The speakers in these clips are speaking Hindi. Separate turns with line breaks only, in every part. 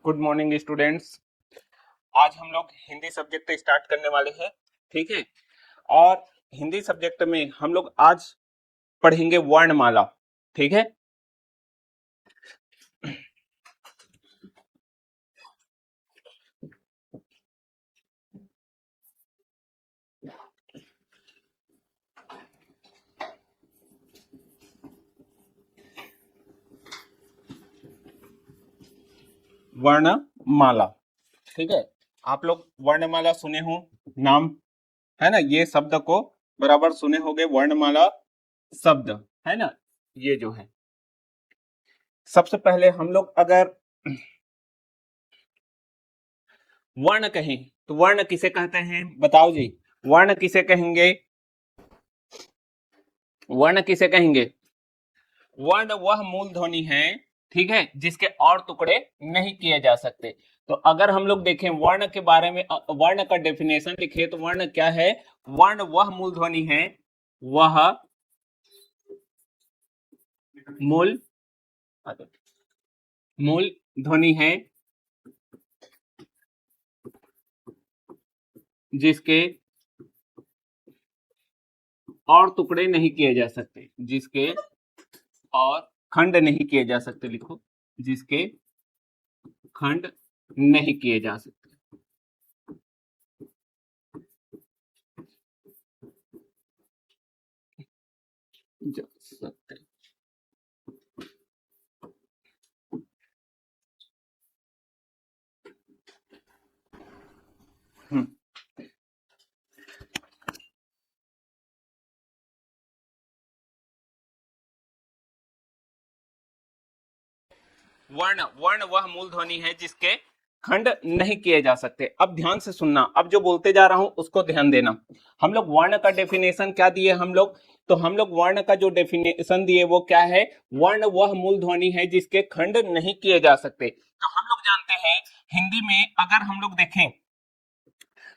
Good morning students. आज हम लोग हिंदी सब्जेक्ट स्टार्ट करने वाले हैं। ठीक है। और हिंदी सब्जेक्ट में हम लोग आज पढ़ेंगे वर्णमाला। ठीक है। वर्णमाला। ठीक है। आप लोग वर्णमाला सुने हो, नाम है ना, ये शब्द को बराबर सुने होंगे। वर्णमाला शब्द है ना, ये जो है। सबसे पहले हम लोग अगर वर्ण कहें तो वर्ण किसे कहते हैं, बताओ जी। वर्ण किसे कहेंगे? वर्ण किसे कहेंगे? वर्ण वह मूल ध्वनि है, ठीक है, जिसके और टुकड़े नहीं किए जा सकते। तो अगर हम लोग देखें वर्ण के बारे में, वर्ण का डेफिनेशन लिखे तो वर्ण क्या है? वर्ण वह मूल ध्वनि है, वह मूल मूल ध्वनि है जिसके और टुकड़े नहीं किए जा सकते, जिसके और खंड नहीं किए जा सकते। लिखो, जिसके खंड नहीं किए जा सकते। जा सकते। वर्ण वर्ण वह मूल ध्वनि है जिसके खंड नहीं किए जा सकते। अब ध्यान से सुनना, अब जो बोलते जा रहा हूं उसको ध्यान देना। हम लोग वर्ण का डेफिनेशन क्या दिए हम लोग? तो हम लोग वर्ण का जो डेफिनेशन दिए वो क्या है? वर्ण वह मूल ध्वनि है जिसके खंड नहीं किए जा सकते। तो हम लोग जानते हैं हिंदी में अगर हम लोग देखें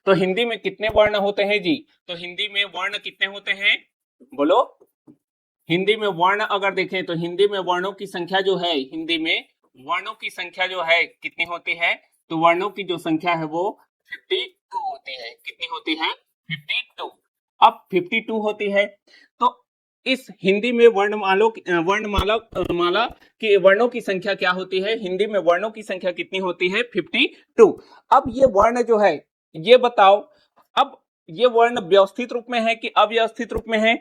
तो हिंदी में कितने वर्ण होते हैं जी? तो हिंदी में वर्ण कितने होते हैं, बोलो। हिंदी में वर्ण अगर देखें तो हिंदी में वर्णों की संख्या जो है, हिंदी में वर्णों की संख्या जो है कितनी होती है? तो वर्णों की जो संख्या है वो 52 होती है। कितनी होती है? 52। अब 52 होती है तो इस हिंदी में वर्णमाला माला की वर्णों की संख्या क्या होती है? हिंदी में वर्णों की संख्या कितनी होती है? 52। अब ये वर्ण जो है, ये बताओ, अब ये वर्ण व्यवस्थित रूप में है कि अव्यवस्थित रूप में है?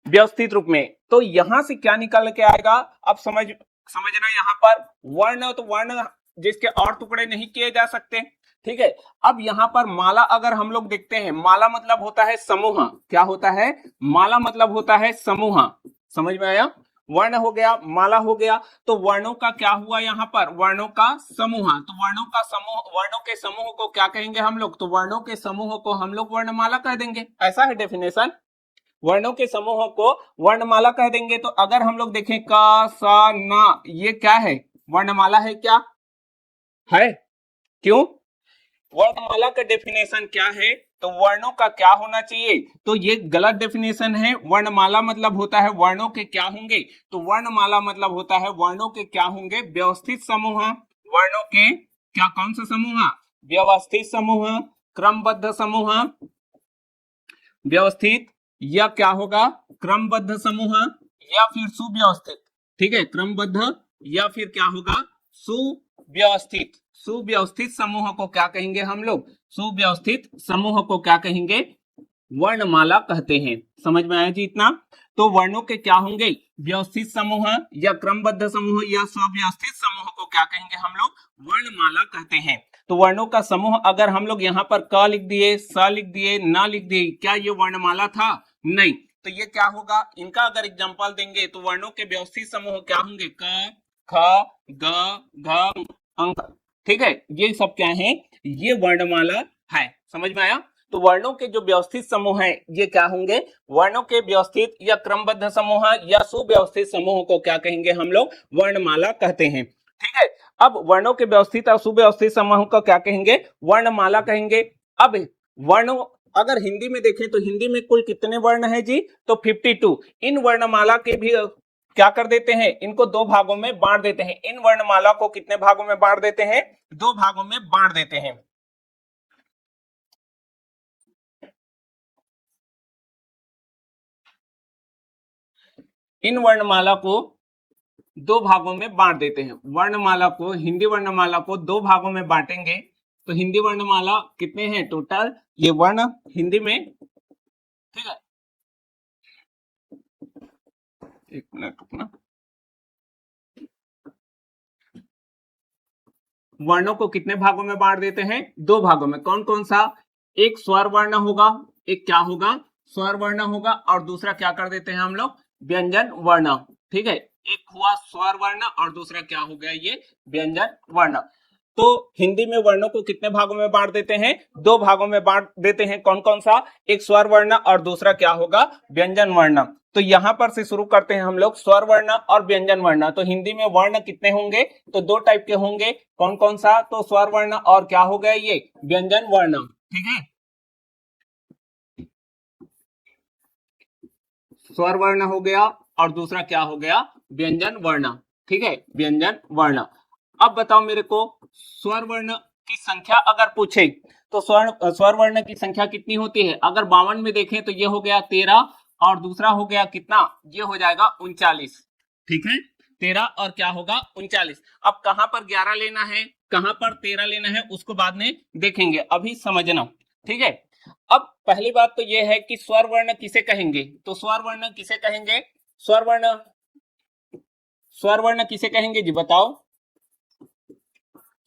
व्यवस्थित रूप में। तो यहां से क्या निकल के आएगा? अब समझना यहाँ पर। वर्ण तो वर्ण जिसके और टुकड़े नहीं किए जा सकते। ठीक है। अब यहाँ पर माला अगर हम लोग देखते हैं, माला मतलब होता है समूह। क्या होता है? माला मतलब होता है समूह। समझ में आया? वर्ण हो गया, माला हो गया, तो वर्णों का क्या हुआ यहाँ पर? वर्णों का समूह। तो वर्णों का समूह, वर्णों के समूह को क्या कहेंगे हम लोग? तो वर्णों के समूह को हम लोग वर्णमाला कह देंगे। ऐसा है डेफिनेशन। वर्णों के समूह को वर्णमाला कह देंगे। तो अगर हम लोग देखें क स न, ये क्या है? वर्णमाला है क्या? है। क्यों? वर्णमाला का डेफिनेशन क्या है? तो वर्णों का क्या होना चाहिए? तो ये गलत डेफिनेशन है। वर्णमाला मतलब होता है वर्णों के क्या होंगे? तो वर्णमाला मतलब होता है वर्णों के क्या होंगे? व्यवस्थित समूह। वर्णों के क्या, कौन सा समूह? व्यवस्थित समूह, क्रमबद्ध समूह, व्यवस्थित या क्या होगा? क्रमबद्ध समूह या फिर सुव्यवस्थित। ठीक है, क्रमबद्ध या फिर क्या होगा? सुव्यवस्थित। सुव्यवस्थित समूह को क्या कहेंगे हम लोग? सुव्यवस्थित समूह को क्या कहेंगे? वर्णमाला कहते हैं। समझ में आया जी इतना? तो वर्णों के क्या होंगे? व्यवस्थित समूह या क्रमबद्ध समूह या सुव्यवस्थित समूह को क्या कहेंगे हम लोग? वर्णमाला कहते हैं। तो वर्णों का समूह अगर हम लोग यहाँ पर क लिख दिए, स लिख दिए, न लिख दिए, क्या ये वर्णमाला था? नहीं। तो ये क्या होगा? इनका अगर एग्जांपल देंगे तो वर्णों के व्यवस्थित समूह क्या होंगे? क, ख, ग, घ, अंक। ठीक है, ये सब क्या है? ये वर्णमाला है। समझ में आया? तो वर्णों के जो व्यवस्थित समूह है ये क्या होंगे? वर्णों के व्यवस्थित या क्रमबद्ध समूह या सुव्यवस्थित समूह को क्या कहेंगे हम लोग? वर्णमाला कहते हैं। ठीक है। अब वर्णों के व्यवस्थित और सुव्यवस्थित समूह को क्या कहेंगे? वर्णमाला कहेंगे। अब वर्णों अगर हिंदी में देखें तो हिंदी में कुल कितने वर्ण है जी? तो 52। इन वर्णमाला के भी क्या कर देते हैं, इनको दो भागों में बांट देते हैं। इन वर्णमाला को कितने भागों में बांट देते हैं, दो भागों में बांट देते हैं। इन वर्णमाला को दो भागों में बांट देते हैं। वर्णमाला को, हिंदी वर्णमाला को दो भागों में बांटेंगे तो हिंदी वर्णमाला कितने हैं टोटल, ये वर्ण हिंदी में, ठीक है, एक मिनट रुकना। वर्णों को कितने भागों में बांट देते हैं, दो भागों में। कौन कौन सा, एक स्वर वर्ण होगा, एक क्या होगा, स्वर वर्ण होगा, और दूसरा क्या कर देते हैं हम लोग, व्यंजन वर्ण। ठीक है, एक हुआ स्वर वर्ण और दूसरा क्या हो गया, ये व्यंजन वर्ण। तो हिंदी में वर्णों को कितने भागों में बांट देते हैं, दो भागों में बांट देते हैं। कौन कौन सा, एक स्वर वर्ण और दूसरा क्या होगा, व्यंजन वर्ण। तो यहां पर से शुरू करते हैं हम लोग, स्वर वर्ण और व्यंजन वर्ण। तो हिंदी में वर्ण कितने होंगे, तो दो टाइप के होंगे। कौन कौन सा, तो स्वर वर्ण और क्या हो गया, ये व्यंजन वर्ण। ठीक है, स्वर वर्ण हो गया और दूसरा क्या हो गया, व्यंजन वर्ण। ठीक है, व्यंजन वर्ण। अब बताओ मेरे को, स्वर वर्ण की संख्या अगर पूछे तो स्वर वर्ण की संख्या कितनी होती है। अगर 52 में देखें तो ये हो गया 13 और दूसरा हो गया कितना, ये हो जाएगा 39। ठीक है, 13 और क्या होगा 39। अब कहां पर 11 लेना है, कहां पर 13 लेना है, उसको बाद में देखेंगे, अभी समझना। ठीक है, अब पहली बात तो ये है कि स्वर वर्ण किसे कहेंगे, तो स्वर वर्ण किसे कहेंगे, स्वर वर्ण किसे कहेंगे जी, बताओ,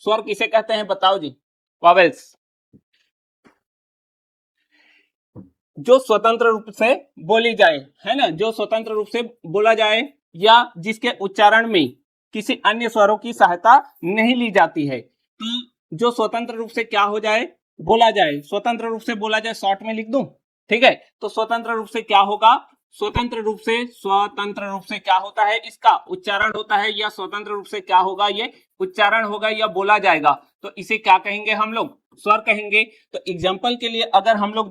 स्वर किसे कहते हैं, बताओ जी, वॉवेल्स। जो स्वतंत्र रूप से बोली जाए, है ना, जो स्वतंत्र रूप से बोला जाए या जिसके उच्चारण में किसी अन्य स्वरों की सहायता नहीं ली जाती है। तो जो स्वतंत्र रूप से क्या हो जाए, बोला जाए, स्वतंत्र रूप से बोला जाए, शॉर्ट में लिख दूं, ठीक है। तो स्वतंत्र रूप से क्या होगा, स्वतंत्र रूप से क्या होता है, इसका उच्चारण होता है, या स्वतंत्र रूप से क्या होगा, ये उच्चारण होगा या बोला जाएगा, तो इसे क्या कहेंगे हम लोग, स्वर कहेंगे। तो एग्जाम्पल के लिए अगर हम लोग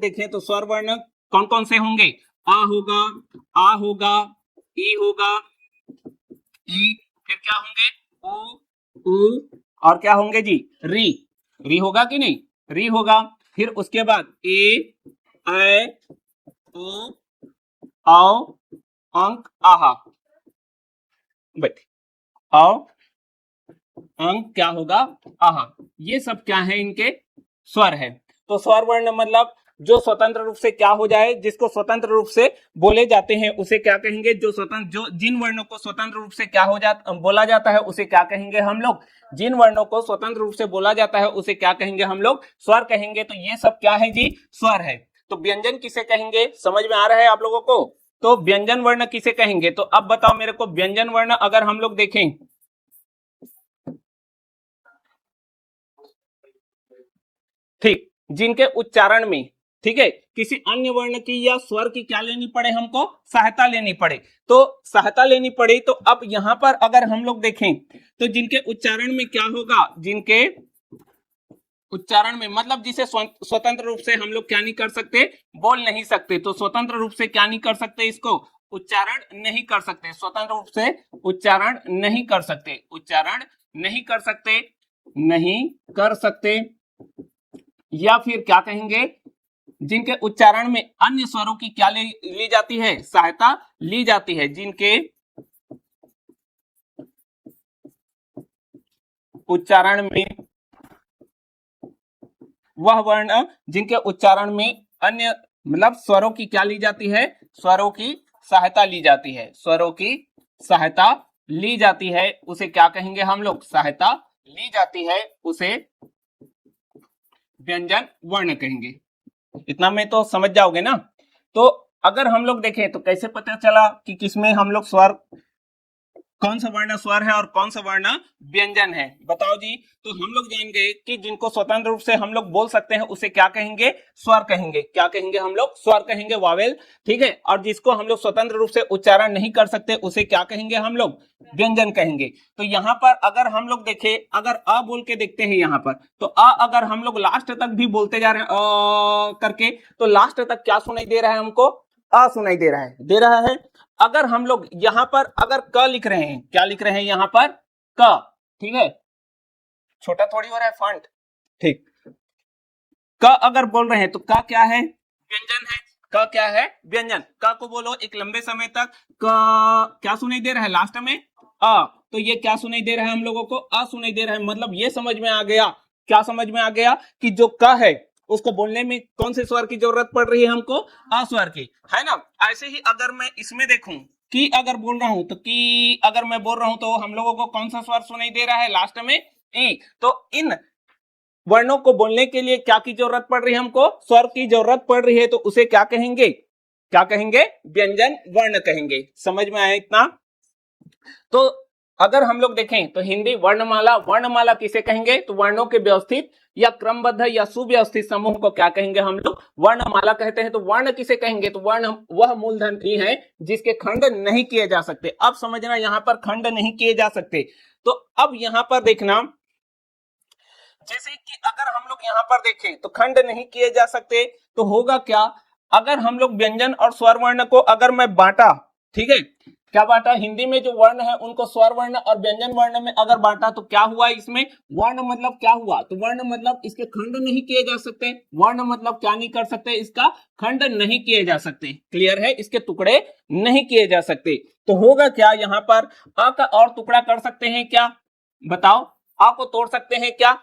देखें, तो स्वर वर्ण कौन कौन से होंगे, आ होगा, आ होगा, ई होगा, ई, फिर क्या होंगे, उ, उ, और क्या होंगे जी, री। री होगा कि नहीं, री होगा। फिर उसके बाद ए, ऐ, ओ, औ, अंक, आहा, बैठे, औ, अंक क्या होगा, आहा। ये सब क्या है, इनके स्वर है। तो स्वर वर्ण मतलब जो स्वतंत्र रूप से क्या हो जाए, जिसको स्वतंत्र रूप से बोले जाते हैं उसे क्या कहेंगे, जो जिन वर्णों को स्वतंत्र रूप से क्या हो जाता, बोला जाता है उसे क्या कहेंगे हम लोग, जिन वर्णों को स्वतंत्र रूप से बोला जाता है उसे क्या कहेंगे हम लोग, स्वर कहेंगे। तो ये सब क्या है जी, स्वर है। तो व्यंजन किसे कहेंगे, समझ में आ रहा है आप लोगों को, तो व्यंजन वर्ण किसे कहेंगे। तो अब बताओ मेरे को, व्यंजन वर्ण अगर हम लोग देखें, ठीक, जिनके उच्चारण में, ठीक है, किसी अन्य वर्ण की या स्वर की क्या लेनी पड़े, हमको सहायता लेनी पड़े। तो सहायता लेनी पड़े, तो अब यहां पर अगर हम लोग देखें तो जिनके उच्चारण में क्या होगा, जिनके उच्चारण में मतलब जिसे स्वतंत्र रूप से हम लोग क्या नहीं कर सकते, बोल नहीं सकते। तो स्वतंत्र रूप से क्या नहीं कर सकते, इसको उच्चारण नहीं कर सकते, स्वतंत्र रूप से उच्चारण नहीं कर सकते, उच्चारण नहीं कर सकते, नहीं कर सकते। या फिर क्या कहेंगे, जिनके उच्चारण में अन्य स्वरों की क्या ली जाती है, सहायता ली जाती है, जिनके उच्चारण में वह वर्ण, जिनके उच्चारण में अन्य मतलब स्वरों की क्या ली जाती है, स्वरों की सहायता ली जाती है, स्वरों की सहायता ली जाती है, उसे क्या कहेंगे हम लोग, सहायता ली जाती है, उसे व्यंजन वर्ण कहेंगे। इतना में तो समझ जाओगे ना। तो अगर हम लोग देखें तो कैसे पता चला कि किसमें हम लोग स्वर, कौन सा वर्ण स्वर है और कौन सा वर्ण व्यंजन है, बताओ जी। तो हम लोग जान गए कि जिनको स्वतंत्र रूप से हम लोग बोल सकते हैं उसे क्या कहेंगे, स्वर कहेंगे। क्या कहेंगे हम लोग, स्वर कहेंगे, वावेल, ठीक है। और जिसको हम लोग स्वतंत्र रूप से उच्चारण नहीं कर सकते उसे क्या कहेंगे हम लोग, व्यंजन कहेंगे। तो यहाँ पर अगर हम लोग देखें, अगर अ बोल के देखते हैं यहाँ पर, तो अ अगर हम लोग लास्ट तक भी बोलते जा रहे हैं करके, तो लास्ट तक क्या सुनाई दे रहा है हमको, अ सुनाई दे रहा है, दे रहा है। अगर हम लोग यहां पर अगर क लिख रहे हैं, क्या लिख रहे हैं यहां पर, क, ठीक है, छोटा थोड़ी हो रहा है फॉन्ट, ठीक। क अगर बोल रहे हैं तो क क्या है, व्यंजन है। क क्या है, व्यंजन। क को बोलो एक लंबे समय तक, क क्या सुनाई दे रहा है लास्ट में, अ, तो ये क्या सुनाई दे रहा है हम लोगों को, अ सुनाई दे रहा है। मतलब ये समझ में आ गया, क्या समझ में आ गया कि जो क है उसको बोलने में कौन से स्वर की जरूरत पड़ रही है हमको, अ स्वर की, है ना। ऐसे ही अगर मैं इसमें देखूं कि अगर बोल रहा हूं तो कि अगर मैं बोल रहा हूं तो हम लोगों को कौन सा स्वर सुनाई दे रहा है लास्ट में, ई। तो इन वर्णों को बोलने के लिए क्या की जरूरत पड़ रही है हमको, स्वर की जरूरत पड़ रही है, तो उसे क्या कहेंगे, क्या कहेंगे, व्यंजन वर्ण कहेंगे। समझ में आया इतना। तो अगर हम लोग देखें तो हिंदी वर्णमाला, वर्णमाला किसे कहेंगे, तो वर्णों के व्यवस्थित या क्रमबद्ध या सुव्यवस्थित समूह को क्या कहेंगे हम लोग, वर्णमाला कहते हैं। तो वर्ण किसे कहेंगे, तो वर्ण वह मूलधन ही है जिसके खंड नहीं किए जा सकते। अब समझना यहां पर खंड नहीं किए जा सकते। तो अब यहां पर देखना, जैसे कि अगर हम लोग यहां पर देखें तो खंड नहीं किए जा सकते, तो होगा क्या, अगर हम लोग व्यंजन और स्वर वर्ण को अगर मैं बांटा, ठीक है, क्या बांटा, हिंदी में जो वर्ण है उनको स्वर वर्ण और व्यंजन वर्ण में अगर बांटा तो क्या हुआ इसमें, वर्ण मतलब क्या हुआ, तो वर्ण मतलब इसके खंड नहीं किए जा सकते। वर्ण मतलब क्या नहीं कर सकते, इसका खंड नहीं किए जा सकते। क्लियर है, इसके टुकड़े नहीं किए जा सकते। तो होगा क्या यहाँ पर, अ का और टुकड़ा कर सकते हैं क्या, बताओ, अ को तोड़ सकते हैं क्या,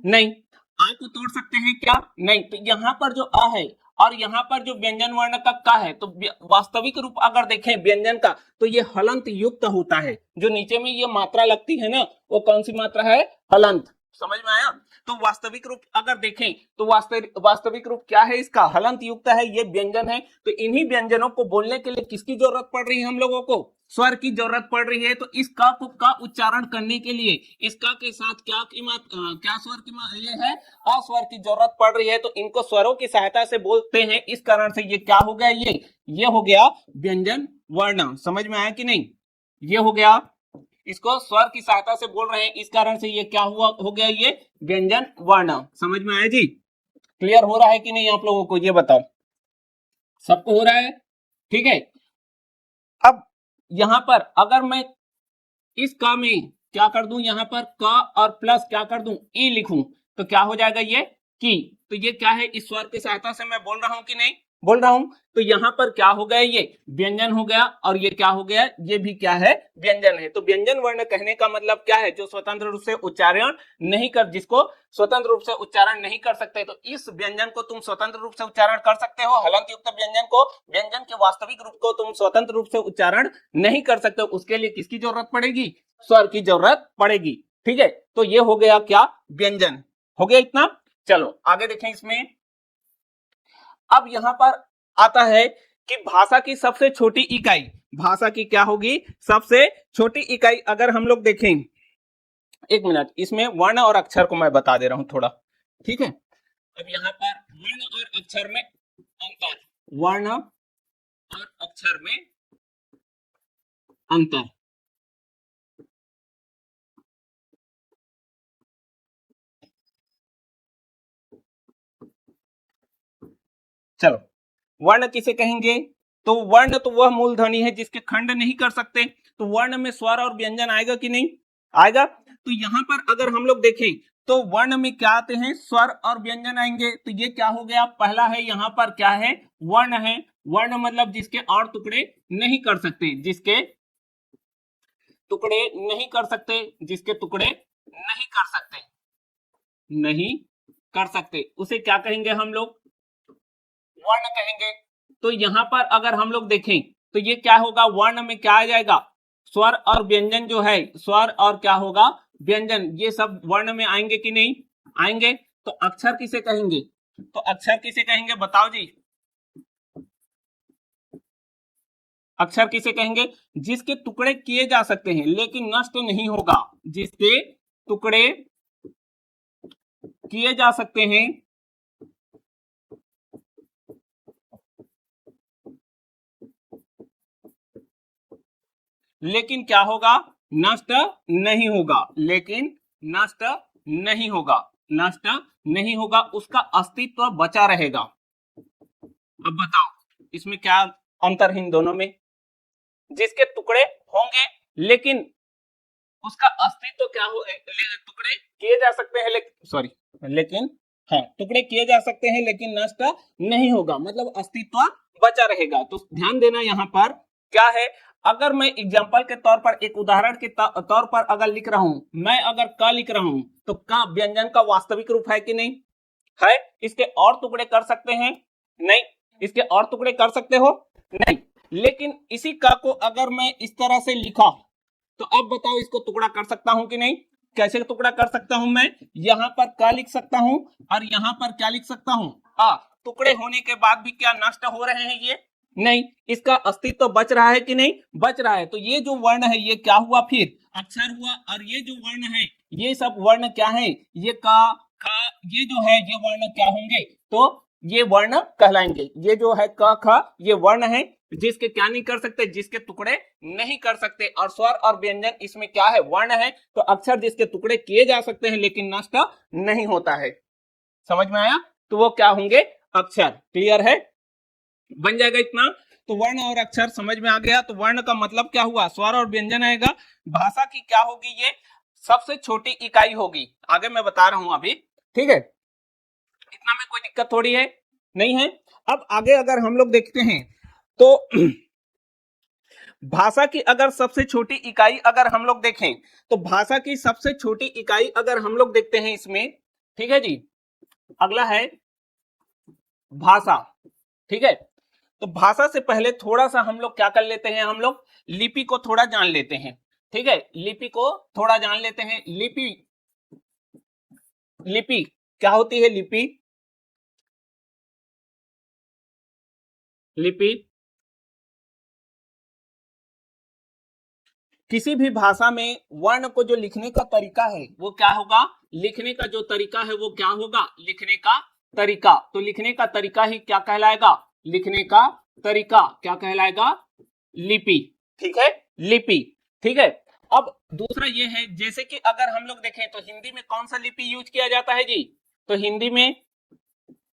नहीं। आ को तोड़ सकते हैं क्या, नहीं। तो यहाँ पर जो अ है और यहाँ पर जो व्यंजन वर्ण का क है, तो वास्तविक रूप अगर देखें व्यंजन का तो ये हलंत युक्त होता है। जो नीचे में ये मात्रा लगती है ना, वो कौन सी मात्रा है, हलंत। समझ में आया। तो वास्तविक रूप अगर देखें तो वास्तविक रूप क्या है इसका, हलंत युक्त है, ये व्यंजन है। तो इन्हीं व्यंजनों को बोलने के लिए किसकी जरूरत पड़ रही है हम लोगों को, स्वर की जरूरत पड़ रही है। तो इस का को का उच्चारण करने के लिए इस का के साथ क्या क्या स्वर की ये है, अस्वर की जरूरत पड़ रही है। तो इनको स्वरों की सहायता से बोलते हैं। इस कारण से ये क्या हो गया, ये हो गया व्यंजन वर्ण। समझ में आया कि नहीं, ये हो गया, इसको स्वर की सहायता से बोल रहे हैं, इस कारण से ये क्या हुआ, हो गया ये व्यंजन वर्ण। समझ में आया जी, क्लियर हो रहा है कि नहीं आप लोगों को, ये बताओ, सबको हो रहा है, ठीक है। अब यहां पर अगर मैं इस का में क्या कर दूं, यहां पर क और प्लस क्या कर दूं, ई लिखूं, तो क्या हो जाएगा ये की। तो ये क्या है, इस स्वर की सहायता से मैं बोल रहा हूं कि नहीं बोल रहा हूं। तो यहां पर क्या हो गया, ये व्यंजन हो गया, और ये क्या हो गया, ये भी क्या है, व्यंजन है। तो व्यंजन वर्ण कहने का मतलब क्या है, जो स्वतंत्र रूप से उच्चारण नहीं कर, जिसको स्वतंत्र रूप से उच्चारण नहीं कर सकते। तो इस व्यंजन को तुम स्वतंत्र रूप से उच्चारण कर सकते हो, हलंत युक्त व्यंजन को, व्यंजन के वास्तविक रूप को तुम स्वतंत्र रूप से उच्चारण नहीं कर सकते। उसके लिए किसकी जरूरत पड़ेगी, स्वर की जरूरत पड़ेगी, ठीक है। तो ये हो गया क्या, व्यंजन हो गया इतना। चलो आगे देखें इसमें। अब यहां पर आता है कि भाषा की सबसे छोटी इकाई, भाषा की क्या होगी, सबसे छोटी इकाई। अगर हम लोग देखें, एक मिनट, इसमें वर्ण और अक्षर को मैं बता दे रहा हूं थोड़ा, ठीक है। अब यहां पर वर्ण और अक्षर में अंतर, वर्ण और अक्षर में अंतर। चलो, वर्ण किसे कहेंगे, तो वर्ण तो वह मूलध्वनि है जिसके खंड नहीं कर सकते। तो वर्ण में स्वर और व्यंजन आएगा कि नहीं आएगा। तो यहां पर अगर हम लोग देखें तो वर्ण में क्या आते हैं, स्वर और व्यंजन आएंगे। तो ये क्या हो गया, पहला है यहां पर क्या है, वर्ण है। वर्ण मतलब जिसके और टुकड़े नहीं कर सकते, जिसके टुकड़े नहीं कर सकते, जिसके टुकड़े नहीं कर सकते, नहीं कर सकते, उसे क्या कहेंगे हम लोग, वर्ण कहेंगे। तो यहां पर अगर हम लोग देखें तो ये क्या होगा, वर्ण में क्या आ जाएगा, स्वर और व्यंजन जो है, स्वर और क्या होगा, व्यंजन, ये सब वर्ण में आएंगे कि नहीं आएंगे। तो अक्षर किसे कहेंगे, तो अक्षर किसे कहेंगे बताओ जी, अक्षर किसे कहेंगे, जिसके टुकड़े किए जा सकते हैं लेकिन नष्ट नहीं होगा, जिसके टुकड़े किए जा सकते हैं लेकिन क्या होगा, नष्ट नहीं होगा, लेकिन नष्ट नहीं होगा, नष्ट नहीं होगा, उसका अस्तित्व बचा रहेगा। अब बताओ इसमें क्या अंतर इन दोनों में, जिसके टुकड़े होंगे लेकिन उसका अस्तित्व क्या हो, टुकड़े किए जा सकते हैं लेकिन हाँ टुकड़े किए जा सकते हैं लेकिन नष्ट नहीं होगा, मतलब अस्तित्व बचा रहेगा। तो ध्यान देना यहाँ पर क्या है, अगर मैं एग्जाम्पल के तौर पर, एक उदाहरण के तौर पर अगर लिख रहा हूं, मैं अगर क लिख रहा हूं तो क व्यंजन का वास्तविक रूप है कि नहीं है? इसके और टुकड़े कर सकते हैं? नहीं। इसके और टुकड़े कर सकते हो? नहीं। लेकिन इसी क को अगर मैं इस तरह से लिखा तो अब बताओ इसको टुकड़ा कर सकता हूं कि नहीं? कैसे टुकड़ा कर सकता हूं? मैं यहाँ पर क्या लिख सकता हूं और यहाँ पर क्या लिख सकता हूं? टुकड़े होने के बाद भी क्या नष्ट हो रहे हैं ये? नहीं। इसका अस्तित्व तो बच रहा है कि नहीं? बच रहा है। तो ये जो वर्ण है ये क्या हुआ? फिर अक्षर हुआ। और ये जो वर्ण है ये सब वर्ण क्या है? ये का खा, ये जो है ये वर्ण क्या होंगे? तो ये वर्ण कहलाएंगे। ये जो है क ख ये वर्ण है जिसके क्या नहीं कर सकते, जिसके टुकड़े नहीं कर सकते। और स्वर और व्यंजन इसमें क्या है? वर्ण है। तो अक्षर जिसके टुकड़े किए जा सकते हैं लेकिन नष्ट नहीं होता है। समझ में आया? तो वो क्या होंगे? अक्षर। क्लियर है? बन जाएगा इतना। तो वर्ण और अक्षर समझ में आ गया। तो वर्ण का मतलब क्या हुआ? स्वर और व्यंजन आएगा। भाषा की क्या होगी? ये सबसे छोटी इकाई होगी। आगे मैं बता रहा हूं अभी, ठीक है? इतना में कोई दिक्कत थोड़ी है, नहीं है। अब आगे अगर हम लोग देखते हैं तो भाषा की अगर सबसे छोटी इकाई अगर हम लोग देखें तो भाषा की सबसे छोटी इकाई अगर हम लोग देखते हैं इसमें, ठीक है जी, अगला है भाषा। ठीक है, तो भाषा से पहले थोड़ा सा हम लोग क्या कर लेते हैं, हम लोग लिपि को थोड़ा जान लेते हैं। ठीक है, लिपि को थोड़ा जान लेते हैं। लिपि क्या होती है? लिपि किसी भी भाषा में वर्ण को जो लिखने का तरीका है वो क्या होगा? लिखने का जो तरीका है वो क्या होगा? लिखने का तरीका। तो लिखने का तरीका ही क्या कहलाएगा? लिखने का तरीका क्या कहलाएगा? लिपि। ठीक है, लिपि। ठीक है, अब दूसरा ये है, जैसे कि अगर हम लोग देखें तो हिंदी में कौन सा लिपि यूज किया जाता है जी? तो हिंदी में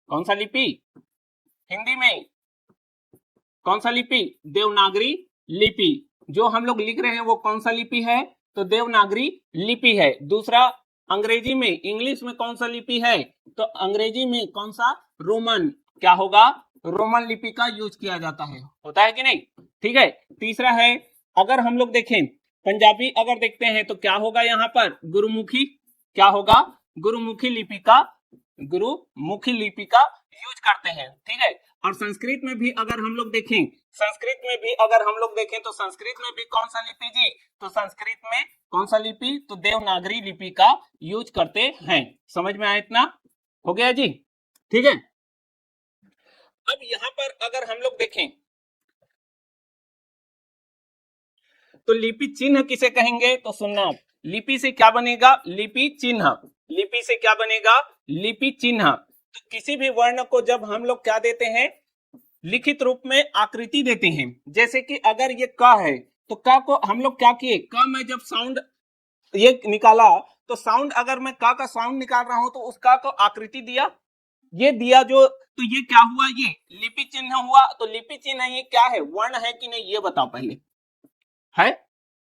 कौन सा लिपि? हिंदी में कौन सा लिपि? देवनागरी लिपि। जो हम लोग लिख रहे हैं वो कौन सा लिपि है? तो देवनागरी लिपि है। दूसरा अंग्रेजी में, इंग्लिश में कौन सा लिपि है? तो अंग्रेजी में कौन सा? रोमन। क्या होगा? रोमन लिपि का यूज किया जाता है। होता है कि नहीं? ठीक है, तीसरा है, अगर हम लोग देखें पंजाबी अगर देखते हैं तो क्या होगा? यहाँ पर गुरुमुखी। क्या होगा? गुरुमुखी लिपि का यूज करते हैं। ठीक है, और संस्कृत में भी अगर हम लोग देखें, तो संस्कृत में भी कौन सा लिपि जी? तो संस्कृत में कौन सा लिपि? तो देवनागरी लिपि का यूज करते हैं। समझ में आया? इतना हो गया जी। ठीक है, अब यहां पर अगर हम लोग देखें तो लिपि चिन्ह किसे कहेंगे? तो सुनना, लिपि से क्या बनेगा? लिपि चिन्ह। लिपि से क्या बनेगा? लिपि चिन्ह। तो किसी भी वर्ण को जब हम लोग क्या देते हैं? लिखित रूप में आकृति देते हैं। जैसे कि अगर ये क है तो क को हम लोग क्या किए? क में जब साउंड ये निकाला तो साउंड, अगर मैं क का साउंड निकाल रहा हूं तो उस क को आकृति दिया, ये दिया जो, तो ये क्या हुआ? ये लिपि चिन्ह हुआ। तो लिपि चिन्ह ये क्या है? वर्ण है कि नहीं ये बताओ पहले। है,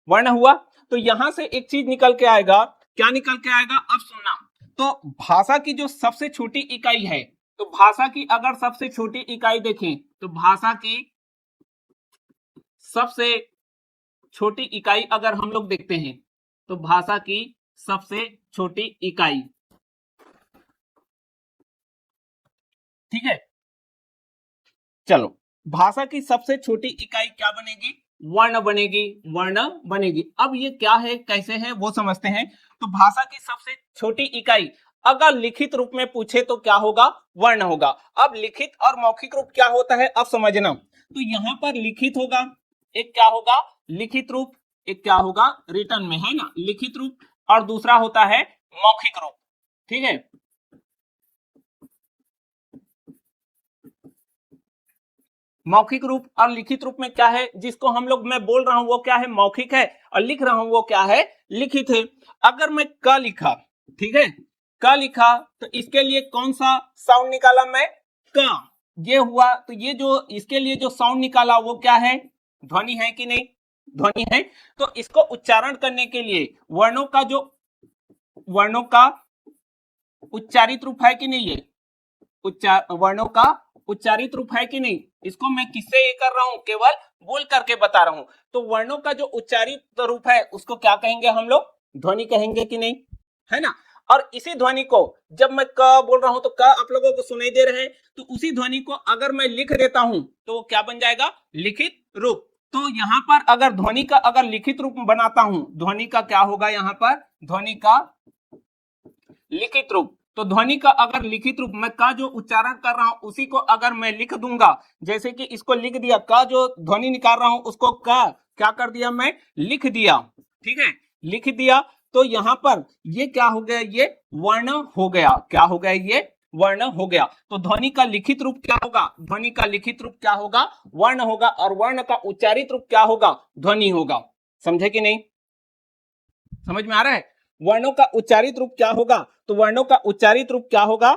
वर्ण हुआ। तो यहां से एक चीज निकल के आएगा। क्या निकल के आएगा? अब सुनना, तो भाषा की जो सबसे छोटी इकाई है, तो भाषा की अगर सबसे छोटी इकाई देखें तो भाषा की सबसे छोटी इकाई अगर हम लोग देखते हैं तो भाषा की सबसे छोटी इकाई, ठीक है, चलो, भाषा की सबसे छोटी इकाई क्या बनेगी? वर्ण बनेगी। वर्ण बनेगी। अब ये क्या है, कैसे है वो समझते हैं। तो भाषा की सबसे छोटी इकाई अगर लिखित रूप में पूछे तो क्या होगा? वर्ण होगा। अब लिखित और मौखिक रूप क्या होता है अब समझना। तो यहां पर लिखित होगा, एक क्या होगा? लिखित रूप, एक क्या होगा? रिटर्न में, है ना, लिखित रूप, और दूसरा होता है मौखिक रूप। ठीक है, मौखिक रूप और लिखित रूप में क्या है? जिसको हम लोग, मैं बोल रहा हूं वो क्या है? मौखिक है, और लिख रहा हूं वो क्या है? लिखित है। अगर मैं क लिखा, ठीक है, क लिखा, तो इसके लिए कौन सा साउंड निकाला मैं? क। ये हुआ, तो ये जो इसके लिए जो साउंड निकाला वो क्या है, ध्वनि है कि नहीं, ध्वनि है। तो इसको उच्चारण करने के लिए वर्णों का उच्चारित रूप है कि नहीं, ये वर्णों का उच्चारित रूप है कि नहीं, इसको मैं किससे ये कर रहा हूं, केवल बोल करके बता रहा हूं। तो वर्णों का जो उच्चारित रूप है उसको क्या कहेंगे हम लोग, ध्वनि कहेंगे कि नहीं, है ना। और इसी ध्वनि को जब मैं क बोल रहा हूं तो क आप लोगों को सुनाई दे रहा है, तो उसी ध्वनि को अगर मैं लिख देता हूं तो वो क्या बन जाएगा, लिखित रूप। तो यहां पर अगर ध्वनि का अगर लिखित रूप बनाता हूं, ध्वनि का क्या होगा, यहां पर ध्वनि का लिखित रूप। तो ध्वनि का अगर लिखित रूप, मैं का जो उच्चारण कर रहा हूं उसी को अगर मैं लिख दूंगा, जैसे कि इसको लिख दिया, का जो ध्वनि निकाल रहा हूं उसको का क्या कर दिया, मैं लिख दिया, ठीक है, लिख दिया। तो यहां पर ये क्या हो गया, ये वर्ण हो गया, क्या हो गया, ये वर्ण हो गया। तो ध्वनि का लिखित रूप क्या होगा, ध्वनि का लिखित रूप क्या होगा, वर्ण होगा, और वर्ण का उच्चारित रूप क्या होगा, ध्वनि होगा। समझे कि नहीं, समझ में आ रहा है। वर्णों का उच्चारित रूप क्या होगा, तो वर्णों का उच्चारित रूप क्या होगा,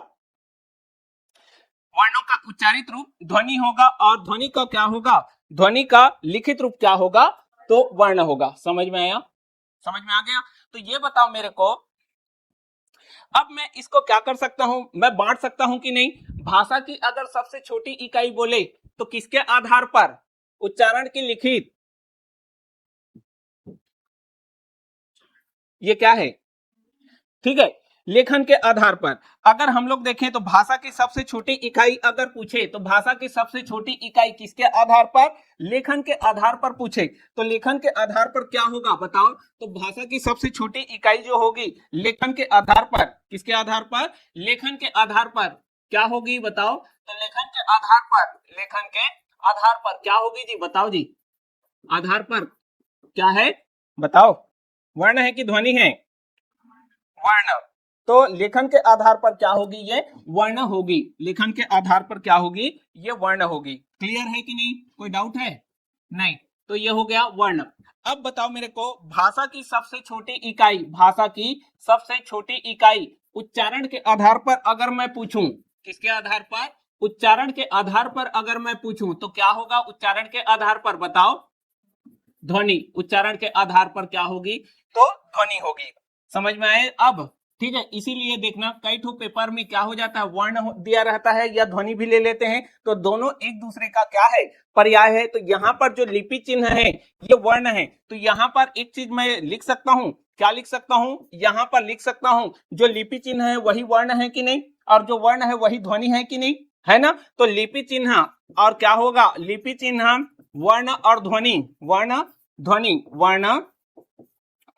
वर्णों का उच्चारित रूप ध्वनि होगा, और ध्वनि का क्या होगा, ध्वनि का लिखित रूप क्या होगा, तो वर्ण होगा। समझ में आया, समझ में आ गया। तो ये बताओ मेरे को, अब मैं इसको क्या कर सकता हूं, मैं बांट सकता हूं कि नहीं। भाषा की अगर सबसे छोटी इकाई बोले तो किसके आधार पर, उच्चारण की लिखित, ये क्या है, ठीक है, लेखन के आधार पर। अगर हम लोग देखें तो भाषा की सबसे छोटी इकाई अगर पूछे तो भाषा की सबसे छोटी इकाई किसके आधार पर, लेखन के आधार पर पूछे, तो लेखन के आधार पर क्या होगा बताओ। तो भाषा की सबसे छोटी इकाई जो होगी लेखन के आधार पर, किसके आधार पर, लेखन के आधार पर क्या होगी बताओ। तो लेखन के आधार पर, लेखन के आधार पर क्या होगी जी, बताओ जी, आधार पर क्या है बताओ, वर्ण है कि ध्वनि है, वर्ण। तो लेखन के आधार पर क्या होगी, ये वर्ण होगी, लेखन के आधार पर क्या होगी, ये वर्ण होगी। क्लियर है कि नहीं, कोई डाउट है, नहीं। तो ये हो गया वर्ण। अब बताओ मेरे को, भाषा की सबसे छोटी इकाई, भाषा की सबसे छोटी इकाई उच्चारण के आधार पर अगर मैं पूछूं, किसके आधार पर, उच्चारण के आधार पर अगर मैं पूछूं तो क्या होगा, उच्चारण के आधार पर बताओ, ध्वनि। उच्चारण के आधार पर क्या होगी, तो ध्वनि होगी। समझ में आए अब, ठीक है। इसीलिए देखना कई ठो पेपर में क्या हो जाता है, वर्ण दिया रहता है या ध्वनि भी ले लेते हैं, तो दोनों एक दूसरे का क्या है, पर्याय है। तो यहाँ पर जो लिपि चिन्ह है ये वर्ण है। तो यहाँ पर एक चीज मैं लिख सकता हूँ, क्या लिख सकता हूँ, यहाँ पर लिख सकता हूँ, जो लिपि चिन्ह है वही वर्ण है कि नहीं, और जो वर्ण है वही ध्वनि है कि नहीं, है ना। तो लिपि चिन्ह और क्या होगा, लिपि चिन्ह, वर्ण और ध्वनि, वर्ण ध्वनि, वर्ण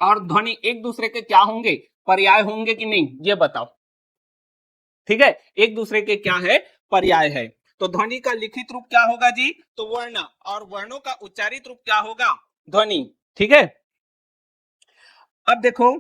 और ध्वनि एक दूसरे के क्या होंगे, पर्याय होंगे कि नहीं, ये बताओ। ठीक है, एक दूसरे के क्या है, पर्याय है। तो ध्वनि का लिखित रूप क्या होगा जी, तो वर्ण, और वर्णों का उच्चारित रूप क्या होगा, ध्वनि। ठीक है, अब देखो,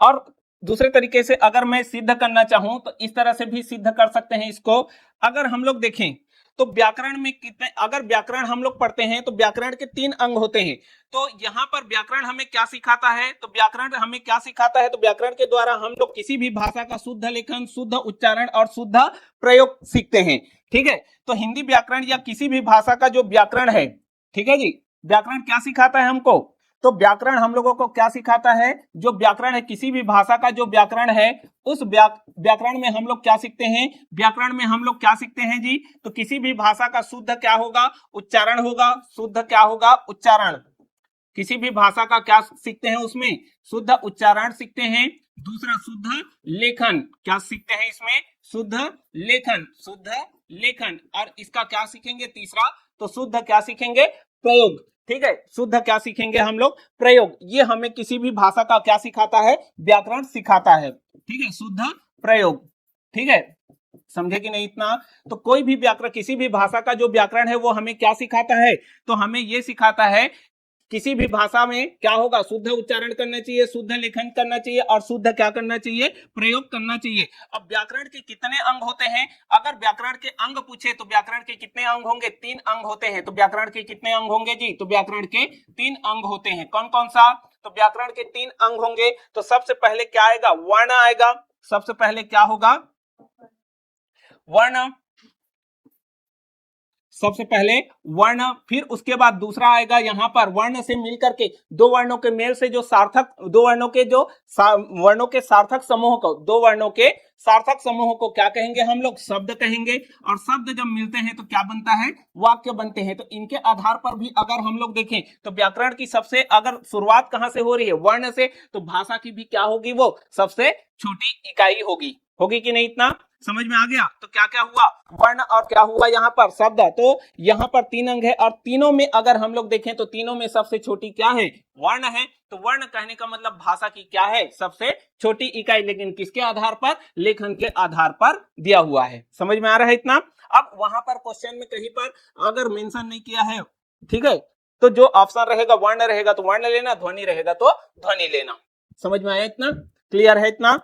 और दूसरे तरीके से अगर मैं सिद्ध करना चाहूं तो इस तरह से भी सिद्ध कर सकते हैं इसको। अगर हम लोग देखें तो व्याकरण में कितने, अगर व्याकरण हम लोग पढ़ते हैं तो व्याकरण के 3 अंग होते हैं। तो यहाँ पर व्याकरण हमें क्या सिखाता है, तो व्याकरण हमें क्या सिखाता है, तो व्याकरण के द्वारा हम लोग किसी भी भाषा का शुद्ध लेखन, शुद्ध उच्चारण और शुद्ध प्रयोग सीखते हैं। ठीक है, तो हिंदी व्याकरण या किसी भी भाषा का जो व्याकरण है, ठीक है जी, व्याकरण क्या सिखाता है हमको, तो व्याकरण हम लोगों को क्या सिखाता है, जो व्याकरण है किसी भी भाषा का जो व्याकरण है, उस व्याकरण में हम लोग क्या सीखते हैं, व्याकरण में हम लोग क्या सीखते हैं जी, तो किसी भी भाषा का शुद्ध क्या होगा, उच्चारण होगा, शुद्ध क्या होगा, उच्चारण। किसी भी भाषा का क्या सीखते हैं, उसमें शुद्ध उच्चारण सीखते हैं। दूसरा शुद्ध लेखन, क्या सीखते हैं इसमें, शुद्ध लेखन, शुद्ध लेखन। और इसका क्या सीखेंगे तीसरा, तो शुद्ध क्या सीखेंगे, प्रयोग। ठीक है, शुद्ध क्या सीखेंगे हम लोग, प्रयोग। ये हमें किसी भी भाषा का क्या सिखाता है, व्याकरण सिखाता है। ठीक है, शुद्ध प्रयोग। ठीक है, समझे कि नहीं इतना। तो कोई भी व्याकरण, किसी भी भाषा का जो व्याकरण है वो हमें क्या सिखाता है, तो हमें ये सिखाता है किसी भी भाषा में क्या होगा, शुद्ध उच्चारण करना चाहिए, शुद्ध लेखन करना चाहिए, और शुद्ध क्या करना चाहिए, प्रयोग करना चाहिए। अब व्याकरण के कितने अंग होते हैं, अगर व्याकरण के अंग पूछे तो व्याकरण के कितने अंग होंगे, 3 अंग होते हैं। तो व्याकरण के कितने अंग होंगे जी, तो व्याकरण के 3 अंग होते हैं। कौन कौन सा, तो व्याकरण के 3 अंग होंगे। तो सबसे पहले क्या आएगा, वर्ण आएगा। सबसे पहले क्या होगा, वर्ण, सबसे पहले वर्ण, फिर उसके बाद दूसरा आएगा यहां पर वर्ण से मिलकर के दो वर्णों के मेल से जो सार्थक, दो वर्णों के जो वर्णों के सार्थक समूह को, दो वर्णों के सार्थक समूह को क्या कहेंगे हम लोग, शब्द कहेंगे। और शब्द जब मिलते हैं तो क्या बनता है, वाक्य बनते हैं। तो इनके आधार पर भी अगर हम लोग देखें तो व्याकरण की सबसे अगर शुरुआत कहां से हो रही है, वर्ण से, तो भाषा की भी क्या होगी, वो सबसे छोटी इकाई होगी। होगी कि नहीं, इतना समझ में आ गया। तो क्या क्या हुआ, वर्ण और क्या हुआ यहाँ पर, शब्द। तो यहाँ पर 3 अंग है और तीनों में अगर हम लोग देखें तो तीनों में सबसे छोटी क्या है, वर्ण है। तो वर्ण कहने का मतलब भाषा की क्या है, सबसे छोटी इकाई, लेकिन किसके आधार पर, लेखन के आधार पर दिया हुआ है। समझ में आ रहा है इतना। अब वहां पर क्वेश्चन में कहीं पर अगर मेंशन नहीं किया है, ठीक है, तो जो ऑप्शन रहेगा, वर्ण रहेगा तो वर्ण लेना, ध्वनि रहेगा तो ध्वनि लेना। समझ में आया इतना, क्लियर है इतना,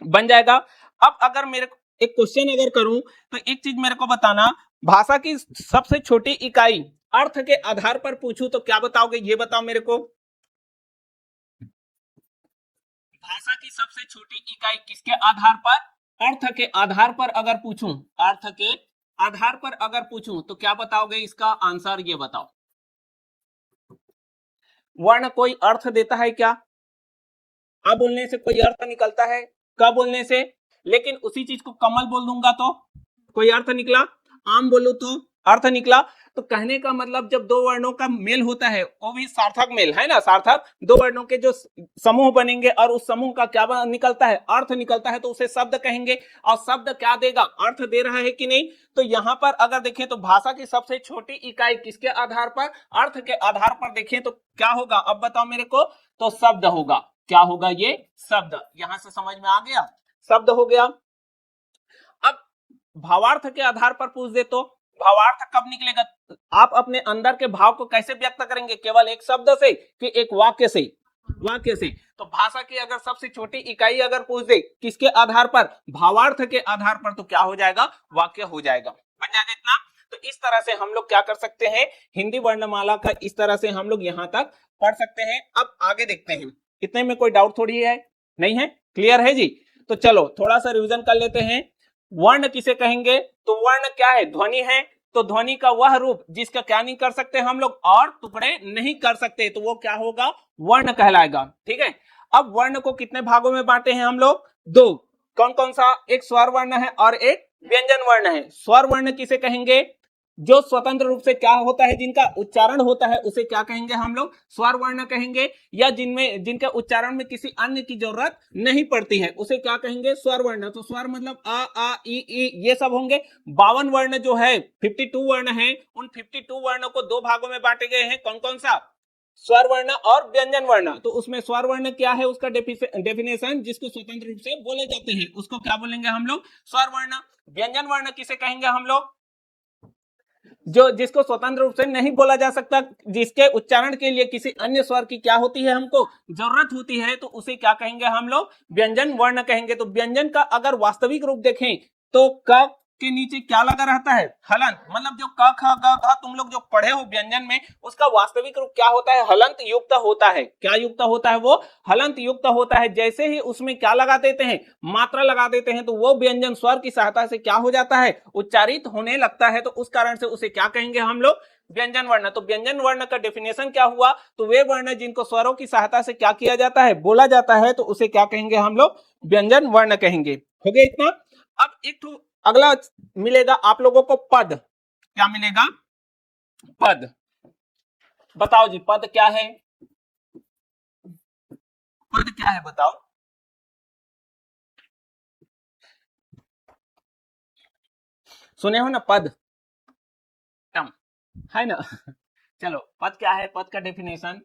बन जाएगा। अब अगर मेरे को एक क्वेश्चन अगर करूं तो एक चीज मेरे को बताना, भाषा की सबसे छोटी इकाई अर्थ के आधार पर पूछूं तो क्या बताओगे, ये बताओ मेरे को। भाषा की सबसे छोटी इकाई किसके आधार पर, अर्थ के आधार पर अगर पूछूं, अर्थ के आधार पर अगर पूछूं तो क्या बताओगे, इसका आंसर ये बताओ। वर्ण कोई अर्थ देता है क्या, आ बोलने से कोई अर्थ निकलता है, क बोलने से, लेकिन उसी चीज को कमल बोल दूंगा तो कोई अर्थ निकला, आम बोलो तो अर्थ निकला। तो कहने का मतलब जब दो वर्णों का मेल होता है, वो भी सार्थक मेल है ना, सार्थक दो वर्णों के जो समूह बनेंगे और उस समूह का क्या निकलता है, अर्थ निकलता है, तो उसे शब्द कहेंगे। और शब्द क्या देगा, अर्थ दे रहा है कि नहीं। तो यहां पर अगर देखें तो भाषा की सबसे छोटी इकाई किसके आधार पर, अर्थ के आधार पर देखें तो क्या होगा, अब बताओ मेरे को, तो शब्द होगा। क्या होगा, ये शब्द। यहां से समझ में आ गया, शब्द हो गया। अब भावार्थ के आधार पर पूछ दे तो भावार्थ कब निकलेगा, आप अपने अंदर के भाव को कैसे व्यक्त करेंगे, केवल एक शब्द से कि एक वाक्य से, वाक्य से। तो भाषा की अगर सबसे छोटी इकाई अगर पूछ दे किसके आधार पर, भावार्थ के आधार पर, तो क्या हो जाएगा, वाक्य हो जाएगा। बन जाएगा इतना। तो इस तरह से हम लोग क्या कर सकते हैं, हिंदी वर्णमाला का इस तरह से हम लोग यहां तक पढ़ सकते हैं। अब आगे देखते हैं, इतने में कोई डाउट थोड़ी है, नहीं है, क्लियर है जी। तो चलो थोड़ा सा रिवीजन कर लेते हैं। वर्ण किसे कहेंगे, तो वर्ण क्या है, ध्वनि है। तो ध्वनि का वह रूप जिसका क्या नहीं कर सकते हम लोग, और टुकड़े नहीं कर सकते, तो वो क्या होगा, वर्ण कहलाएगा। ठीक है। अब वर्ण को कितने भागों में बांटे हैं हम लोग, दो। कौन कौन सा, एक स्वर वर्ण है और एक व्यंजन वर्ण है। स्वर वर्ण किसे कहेंगे, जो स्वतंत्र रूप से क्या होता है, जिनका उच्चारण होता है, उसे क्या कहेंगे हम लोग, स्वर वर्ण कहेंगे। या जिनमें जिनके उच्चारण में किसी अन्य की जरूरत नहीं पड़ती है, उसे क्या कहेंगे, स्वर वर्ण। तो स्वर मतलब आ ई ये सब होंगे। 52 वर्ण जो है, 52 वर्ण है, उन 52 वर्णों को दो भागों में बांटे गए हैं। कौन कौन सा, स्वर वर्ण और व्यंजन वर्ण। तो उसमें स्वर वर्ण क्या है, उसका डेफिनेशन, जिसको स्वतंत्र रूप से बोले जाते हैं उसको क्या बोलेंगे हम लोग, स्वर वर्ण। व्यंजन वर्ण किसे कहेंगे हम लोग, जो जिसको स्वतंत्र रूप से नहीं बोला जा सकता, जिसके उच्चारण के लिए किसी अन्य स्वर की क्या होती है, हमको जरूरत होती है, तो उसे क्या कहेंगे हम लोग, व्यंजन वर्ण कहेंगे। तो व्यंजन का अगर वास्तविक रूप देखें तो क के नीचे क्या लगा रहता है, हलंत। मतलब जो क ख ग घ तुम लोग जो पढ़े हो व्यंजन में, उसका वास्तविक रूप क्या होता है, हलंत युक्त होता है। क्या युक्त होता है, वो हलंत युक्त होता है। जैसे ही उसमें क्या लगा देते हैं, मात्रा लगा देते हैं, तो वो व्यंजन स्वर की सहायता से क्या हो जाता है, उच्चारित होने लगता है। तो उस कारण से उसे क्या कहेंगे हम लोग, व्यंजन वर्ण। तो व्यंजन वर्ण का डेफिनेशन क्या हुआ, तो वे वर्ण जिनको स्वरों की सहायता से क्या किया जाता है, बोला जाता है, तो उसे क्या कहेंगे हम लोग, व्यंजन वर्ण कहेंगे। हो गया इतना। अब एक तो अगला मिलेगा आप लोगों को पद। क्या मिलेगा, पद। बताओ जी, पद क्या है, पद क्या है बताओ। सुने हो ना पद, टम, है ना। चलो पद क्या है, पद का डेफिनेशन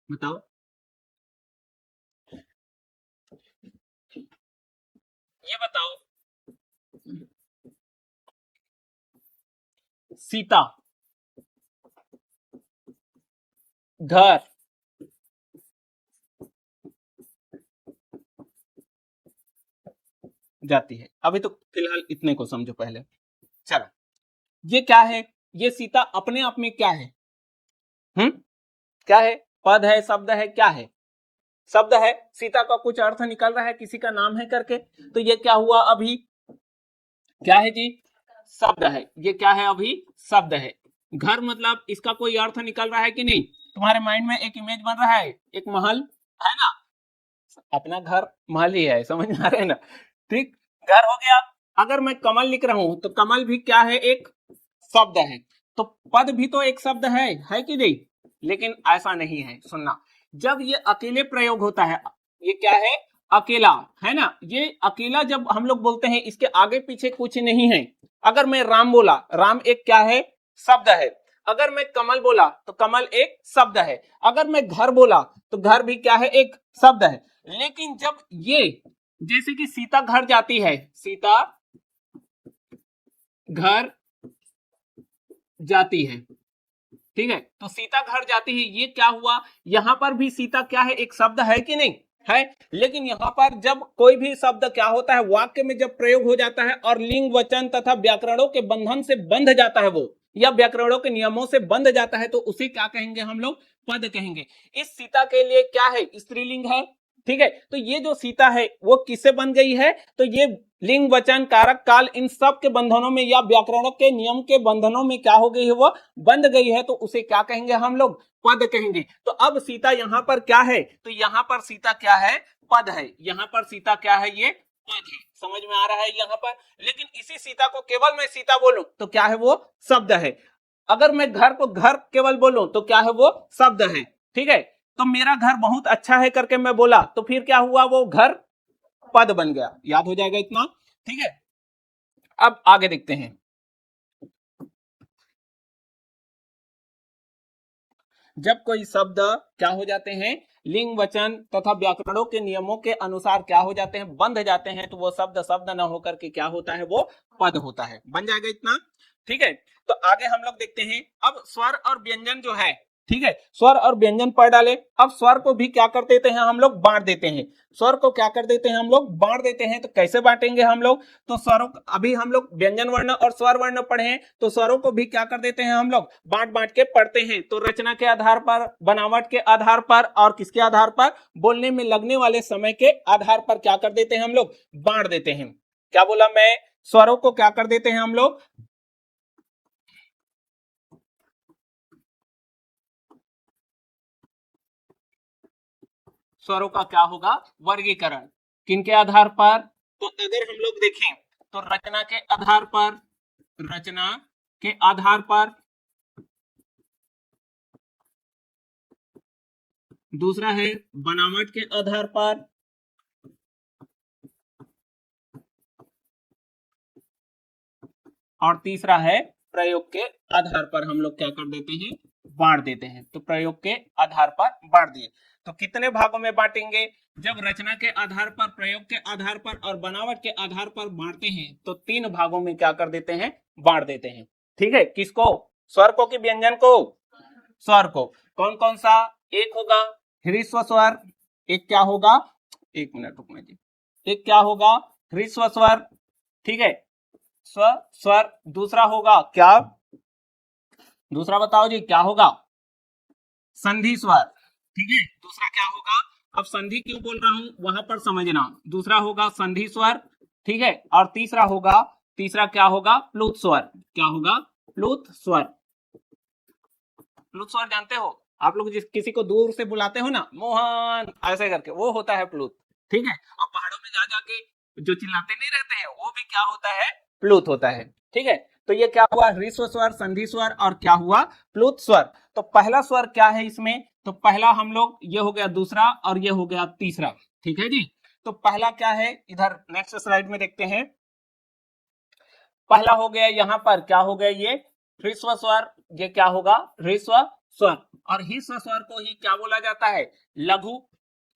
बताओ। ये बताओ, सीता, घर, जाती है। अभी तो फिलहाल इतने को समझो पहले। चलो ये क्या है, ये सीता अपने आप में क्या है, क्या है, पद है, शब्द है, क्या है, शब्द है, सीता का कुछ अर्थ निकल रहा है, किसी का नाम है करके, तो ये क्या हुआ अभी, क्या है जी, शब्द है। ये क्या है अभी, शब्द है। घर मतलब इसका कोई अर्थ निकल रहा है कि नहीं, तुम्हारे माइंड में एक इमेज बन रहा है, एक महल है ना, अपना घर महल ही है, समझ में आ रहा है ना, ठीक, घर हो गया। अगर मैं कमल लिख रहा हूं तो कमल भी क्या है, एक शब्द है, तो पद भी तो एक शब्द है कि नहीं, लेकिन ऐसा नहीं है, सुनना, जब ये अकेले प्रयोग होता है, ये क्या है, अकेला है ना, ये अकेला जब हम लोग बोलते हैं, इसके आगे पीछे कुछ नहीं है। अगर मैं राम बोला, राम एक क्या है, शब्द है। अगर मैं कमल बोला तो कमल एक शब्द है। अगर मैं घर बोला तो घर भी क्या है, एक शब्द है। लेकिन जब ये, जैसे कि सीता घर जाती है, सीता घर जाती है, ठीक है, तो सीता घर जाती है, ये क्या हुआ, यहां पर भी सीता क्या है, एक शब्द है कि नहीं है। लेकिन यहां पर जब कोई भी शब्द क्या होता है, वाक्य में जब प्रयोग हो जाता है और लिंग वचन तथा व्याकरणों के बंधन से बंध जाता है वो, या व्याकरणों के नियमों से बंध जाता है, तो उसे क्या कहेंगे हम लोग, पद कहेंगे। इस सीता के लिए क्या है, स्त्रीलिंग है, ठीक है। तो ये जो सीता है वो किससे बन गई है, तो ये लिंग वचन कारक काल इन सब के बंधनों में या व्याकरणों के नियम के बंधनों में क्या हो गई है, वो बंध गई है, तो उसे क्या कहेंगे हम लोग, पद कहेंगे। तो अब सीता यहां पर क्या है, तो यहां पर सीता क्या है, पद है। यहां पर सीता क्या है, ये पद है, समझ में आ रहा है यहां पर। लेकिन इसी सीता को केवल मैं सीता बोलूं तो क्या है, वो शब्द है। अगर मैं घर को घर केवल बोलूं तो क्या है, वो शब्द है, ठीक है। तो मेरा घर बहुत अच्छा है करके मैं बोला तो फिर क्या हुआ, वो घर पद बन गया, याद हो जाएगा इतना, ठीक है। अब आगे देखते हैं, जब कोई शब्द क्या हो जाते हैं, लिंग वचन तथा व्याकरणों के नियमों के अनुसार क्या हो जाते हैं, बंध जाते हैं, तो वो शब्द शब्द न होकर के क्या होता है, वो पद होता है, बन जाएगा इतना, ठीक है। तो आगे हम लोग देखते हैं, अब स्वर और व्यंजन जो है, ठीक है, स्वर और व्यंजन पढ़ डाले। अब स्वर को भी क्या कर देते हैं हम लोग, बांट देते हैं। स्वर को क्या कर देते हैं हम लोग, बांट देते हैं। तो कैसे बांटेंगे हम लोग, तो स्वरों, अभी हम लोग व्यंजन वर्ण और स्वर वर्ण पढ़े हैं, तो स्वरों को भी क्या कर देते हैं हम लोग, बांट बांट के पढ़ते हैं। तो रचना के आधार पर, बनावट के आधार पर, और किसके आधार पर, बोलने में लगने वाले समय के आधार पर क्या कर देते हैं हम लोग, बांट देते हैं। क्या बोला मैं, स्वरों को क्या कर देते हैं हम लोग, स्वरों का क्या होगा, वर्गीकरण, किनके आधार पर, तो अगर हम लोग देखें तो रचना के आधार पर, रचना के आधार पर, दूसरा है बनावट के आधार पर, और तीसरा है प्रयोग के आधार पर हम लोग क्या कर देते हैं, बांट देते हैं। तो प्रयोग के आधार पर बांट दिए। तो कितने भागों में बांटेंगे, जब रचना के आधार पर, प्रयोग के आधार पर और बनावट के आधार पर बांटते हैं तो 3 भागों में क्या कर देते हैं, बांट देते हैं, ठीक है। किसको, स्वर को कि व्यंजन को, स्वर को। कौन कौन सा, एक होगा ह्रस्व स्वर, एक क्या होगा, एक मिनट रुकना जी, एक क्या होगा, ह्रस्व स्वर, ठीक है, स्व स्वर। दूसरा होगा क्या, दूसरा बताओ जी क्या होगा, संधि स्वर, ठीक है। दूसरा क्या होगा, अब संधि क्यों बोल रहा हूं वहां पर समझना, दूसरा होगा संधि स्वर, ठीक है। और तीसरा होगा, तीसरा क्या होगा, प्लुत स्वर। क्या होगा, प्लुत स्वर। प्लुत स्वर जानते हो आप लोग, जिस किसी को दूर से बुलाते हो ना, मोहन ऐसे करके, वो होता है प्लुत, ठीक है। और पहाड़ों में जा जाके जो चिल्लाते नहीं रहते हैं, वो भी क्या होता है, प्लुत होता है, ठीक है। तो ये क्या हुआ, ह्रस्व स्वर, संधि स्वर, और क्या हुआ, प्लुत स्वर। तो पहला स्वर क्या है इसमें, तो पहला हम लोग, ये हो गया दूसरा और ये हो गया तीसरा, ठीक है जी। तो पहला क्या है, इधर नेक्स्ट स्लाइड में देखते हैं। पहला हो गया यहाँ पर, क्या हो गया, ये ह्रस्व स्वर, ये क्या होगा, ह्रस्व स्वर। और ह्रस्व स्वर को ही क्या बोला जाता है, लघु,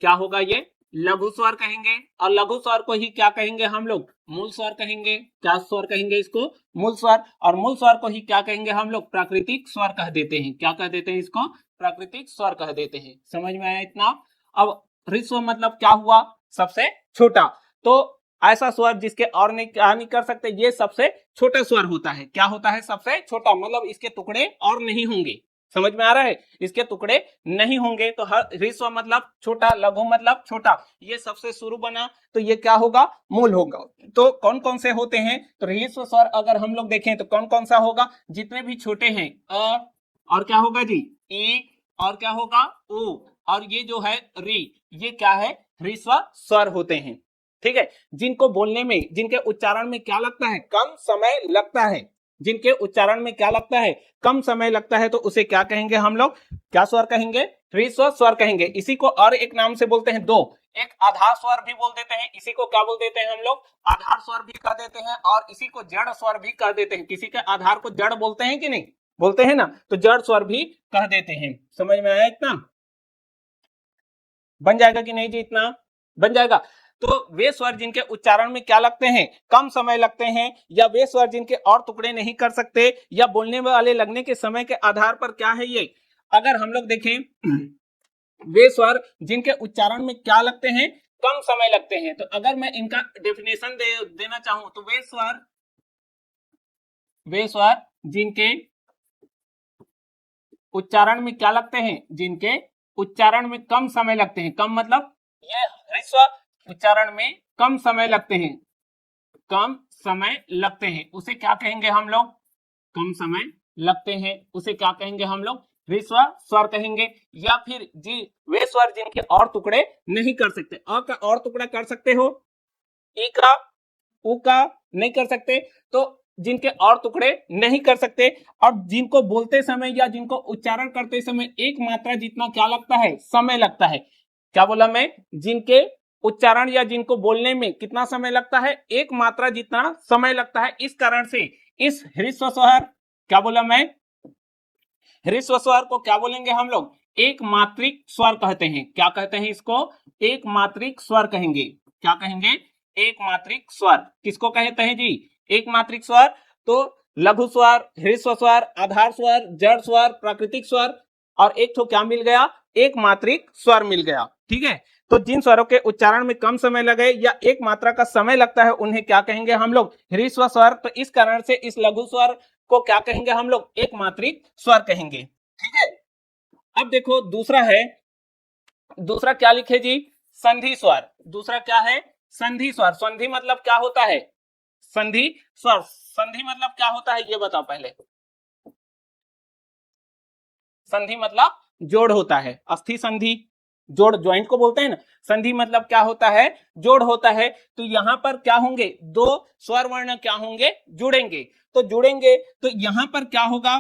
क्या होगा ये, लघु स्वर कहेंगे। और लघु स्वर को ही क्या कहेंगे हम लोग, मूल स्वर कहेंगे। क्या स्वर कहेंगे इसको, मूल स्वर। और मूल स्वर को ही क्या कहेंगे हम लोग, प्राकृतिक स्वर कह देते हैं। क्या कह देते हैं इसको, प्राकृतिक स्वर कह देते हैं। समझ में आया इतना। अब ह्रस्व मतलब क्या हुआ, सबसे छोटा। तो ऐसा स्वर जिसके और नहीं, क्या नहीं कर सकते, ये सबसे छोटा स्वर होता है। क्या होता है, सबसे छोटा, मतलब इसके टुकड़े और नहीं होंगे। समझ में आ रहा है, इसके टुकड़े नहीं होंगे। तो हर ह्रस्व मतलब छोटा, लघु मतलब छोटा, ये सबसे शुरू बना तो ये क्या होगा, मूल होगा। तो कौन कौन से होते हैं, तो ह्रस्व स्वर अगर हम लोग देखें तो कौन कौन सा होगा, जितने भी छोटे हैं और क्या होगा जी, ई, और क्या होगा उ, और ये जो है री, ये क्या है, ह्रस्व स्वर होते हैं। ठीक है, जिनको बोलने में, जिनके उच्चारण में क्या लगता है, कम समय लगता है, जिनके उच्चारण में क्या लगता है, कम समय लगता है, तो उसे क्या कहेंगे हम लोग, क्या स्वर कहेंगे, ह्रस्व स्वर कहेंगे। इसी को और एक नाम से बोलते हैं, दो, एक आधार स्वर भी बोल देते हैं, इसी को क्या बोल देते हैं हम लोग, आधार स्वर भी कह देते हैं, और इसी को जड़ स्वर भी कह देते हैं। किसी के आधार को जड़ बोलते हैं कि नहीं, बोलते हैं ना, तो जड़ स्वर भी कह देते हैं। समझ में आया, इतना बन जाएगा कि नहीं जी, इतना बन जाएगा। तो वे स्वर जिनके उच्चारण में क्या लगते हैं, कम समय लगते हैं, या वे स्वर जिनके और टुकड़े नहीं कर सकते, या बोलने वाले लगने के समय के आधार पर क्या है ये, अगर हम लोग देखें वे स्वर जिनके उच्चारण में क्या लगते हैं, कम समय लगते हैं, तो अगर मैं इनका डेफिनेशन देना चाहूं तो वे स्वर जिनके उच्चारण में क्या लगते हैं, जिनके उच्चारण में कम समय लगते हैं, कम मतलब ये ह्रस्व उच्चारण में कम समय लगते हैं, कम समय लगते हैं, उसे क्या कहेंगे हम लोग, कम समय लगते हैं, उसे क्या कहेंगे हम लोग, ह्रस्व स्वर कहेंगे। या फिर जी वे स्वर जिनके और टुकड़े नहीं कर सकते, अ का और टुकड़ा कर सकते हो, ई का, उ का नहीं कर सकते, तो जिनके और टुकड़े नहीं कर सकते, और जिनको बोलते समय या जिनको उच्चारण करते समय एक मात्रा जितना क्या लगता है, समय लगता है। क्या बोला मैं, जिनके उच्चारण या जिनको बोलने में कितना समय लगता है, एक मात्रा जितना समय लगता है। इस कारण से इस ह्रस्व स्वर, क्या बोला मैं, ह्रस्व स्वर को क्या बोलेंगे हम लोग, एक मात्रिक स्वर कहते हैं। क्या कहते हैं इसको, एक मात्रिक स्वर कहेंगे। क्या कहेंगे, एक मात्रिक स्वर। किसको कहते हैं जी, एक मात्रिक स्वर। तो लघु स्वर, ह्रस्व स्वर, आधार स्वर, जड़ स्वर, प्राकृतिक स्वर, और एक तो क्या मिल गया, एक मात्रिक स्वर मिल गया। ठीक है, तो जिन स्वरों के उच्चारण में कम समय लगे या एक मात्रा का समय लगता है, उन्हें क्या कहेंगे हम लोग, ह्रस्व स्वर। तो इस कारण से इस लघु स्वर को क्या कहेंगे हम लोग, एक मात्रिक स्वर कहेंगे। ठीक है, अब देखो दूसरा है, दूसरा क्या लिखे जी, संधि स्वर। दूसरा क्या है, संधि स्वर। संधि मतलब क्या होता है, संधि स्वर, संधि मतलब क्या होता है ये बताओ पहले। संधि मतलब जोड़ होता है, अस्थि संधि, जोड़, ज्वाइंट को बोलते हैं ना। संधि मतलब क्या होता है, जोड़ होता है। तो यहां पर क्या होंगे, दो स्वर वर्ण क्या होंगे, जुड़ेंगे। तो जुड़ेंगे तो यहां पर क्या होगा,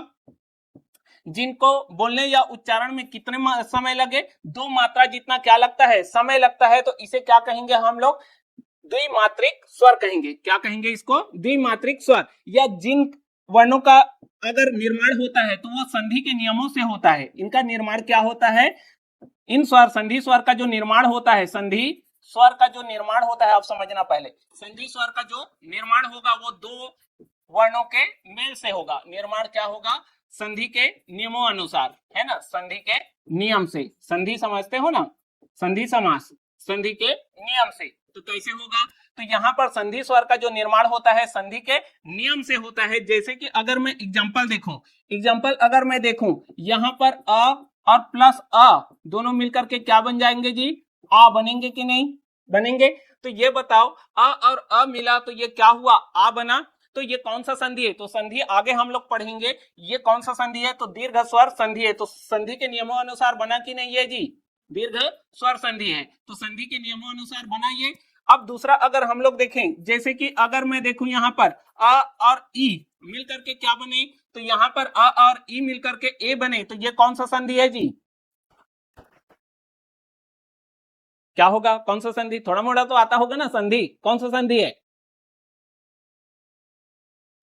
जिनको बोलने या उच्चारण में कितने समय लगे, दो मात्रा जितना क्या लगता है, समय लगता है, तो इसे क्या कहेंगे हम लोग, द्विमात्रिक स्वर कहेंगे। क्या कहेंगे इसको, द्विमात्रिक स्वर। या जिन वर्णों का अगर निर्माण होता है तो वो संधि के नियमों से होता है। इनका निर्माण क्या होता है, इन स्वर, संधि स्वर का जो निर्माण होता है, संधि स्वर का जो निर्माण होता है, आप समझना पहले, संधि स्वर का जो निर्माण होगा वो दो वर्णों के मेल से होगा। निर्माण क्या होगा, संधि के नियमों अनुसार, है ना, संधि के नियम से। संधि समझते हो ना, संधि समास, संधि के नियम से। तो कैसे होगा, तो यहाँ पर संधि स्वर का जो निर्माण होता है संधि के नियम से होता है। जैसे कि अगर मैं एग्जांपल देखूं, एग्जांपल अगर मैं देखूं, यहाँ पर अ और प्लस अ दोनों मिलकर के क्या बन जाएंगे जी, आ बनेंगे कि नहीं बनेंगे। तो ये बताओ, अ और अ मिला तो ये क्या हुआ, आ बना। तो ये कौन सा संधि है, तो संधि आगे हम लोग पढ़ेंगे, ये कौन सा संधि है, तो दीर्घ स्वर संधि है। तो संधि के नियमों अनुसार बना कि नहीं है जी, दीर्घ स्वर संधि है। तो संधि के नियमों अनुसार बना ये। अब दूसरा अगर हम लोग देखें, जैसे कि अगर मैं देखूं यहाँ पर अ और ई मिलकर के क्या बने, तो यहाँ पर अ और ई मिलकर के ए बने, तो ये कौन सा संधि है जी, क्या होगा, कौन सा संधि, थोड़ा मोड़ा तो आता होगा ना संधि, कौन सा संधि है,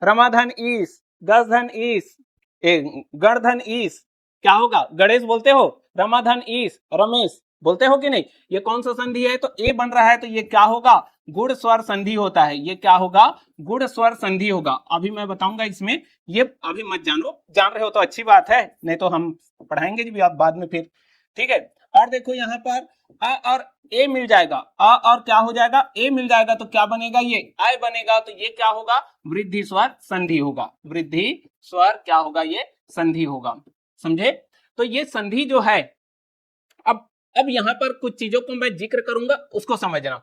रमाधन ईस, गजधन ईस, गणधन ईस, क्या होगा, गणेश बोलते हो, रमाधन ईस, रमेश बोलते हो कि नहीं। ये कौन सा संधि है, तो ए बन रहा है, तो ये क्या होगा, गुण स्वर संधि होता है। ये क्या होगा, गुण स्वर संधि होगा। अभी मैं बताऊंगा इसमें, ये अभी मत जानो, जान रहे हो तो अच्छी बात है, नहीं तो हम पढ़ाएंगे जी आप बाद में फिर। ठीक है, और देखो यहाँ पर अ और ए मिल जाएगा, अ और क्या हो जाएगा, ए मिल जाएगा, तो क्या बनेगा, ये आय बनेगा। तो ये क्या होगा, वृद्धि स्वर संधि होगा। वृद्धि स्वर क्या होगा, ये संधि होगा। समझे? तो ये संधि जो है, अब यहां पर कुछ चीजों को मैं जिक्र करूंगा, उसको समझना।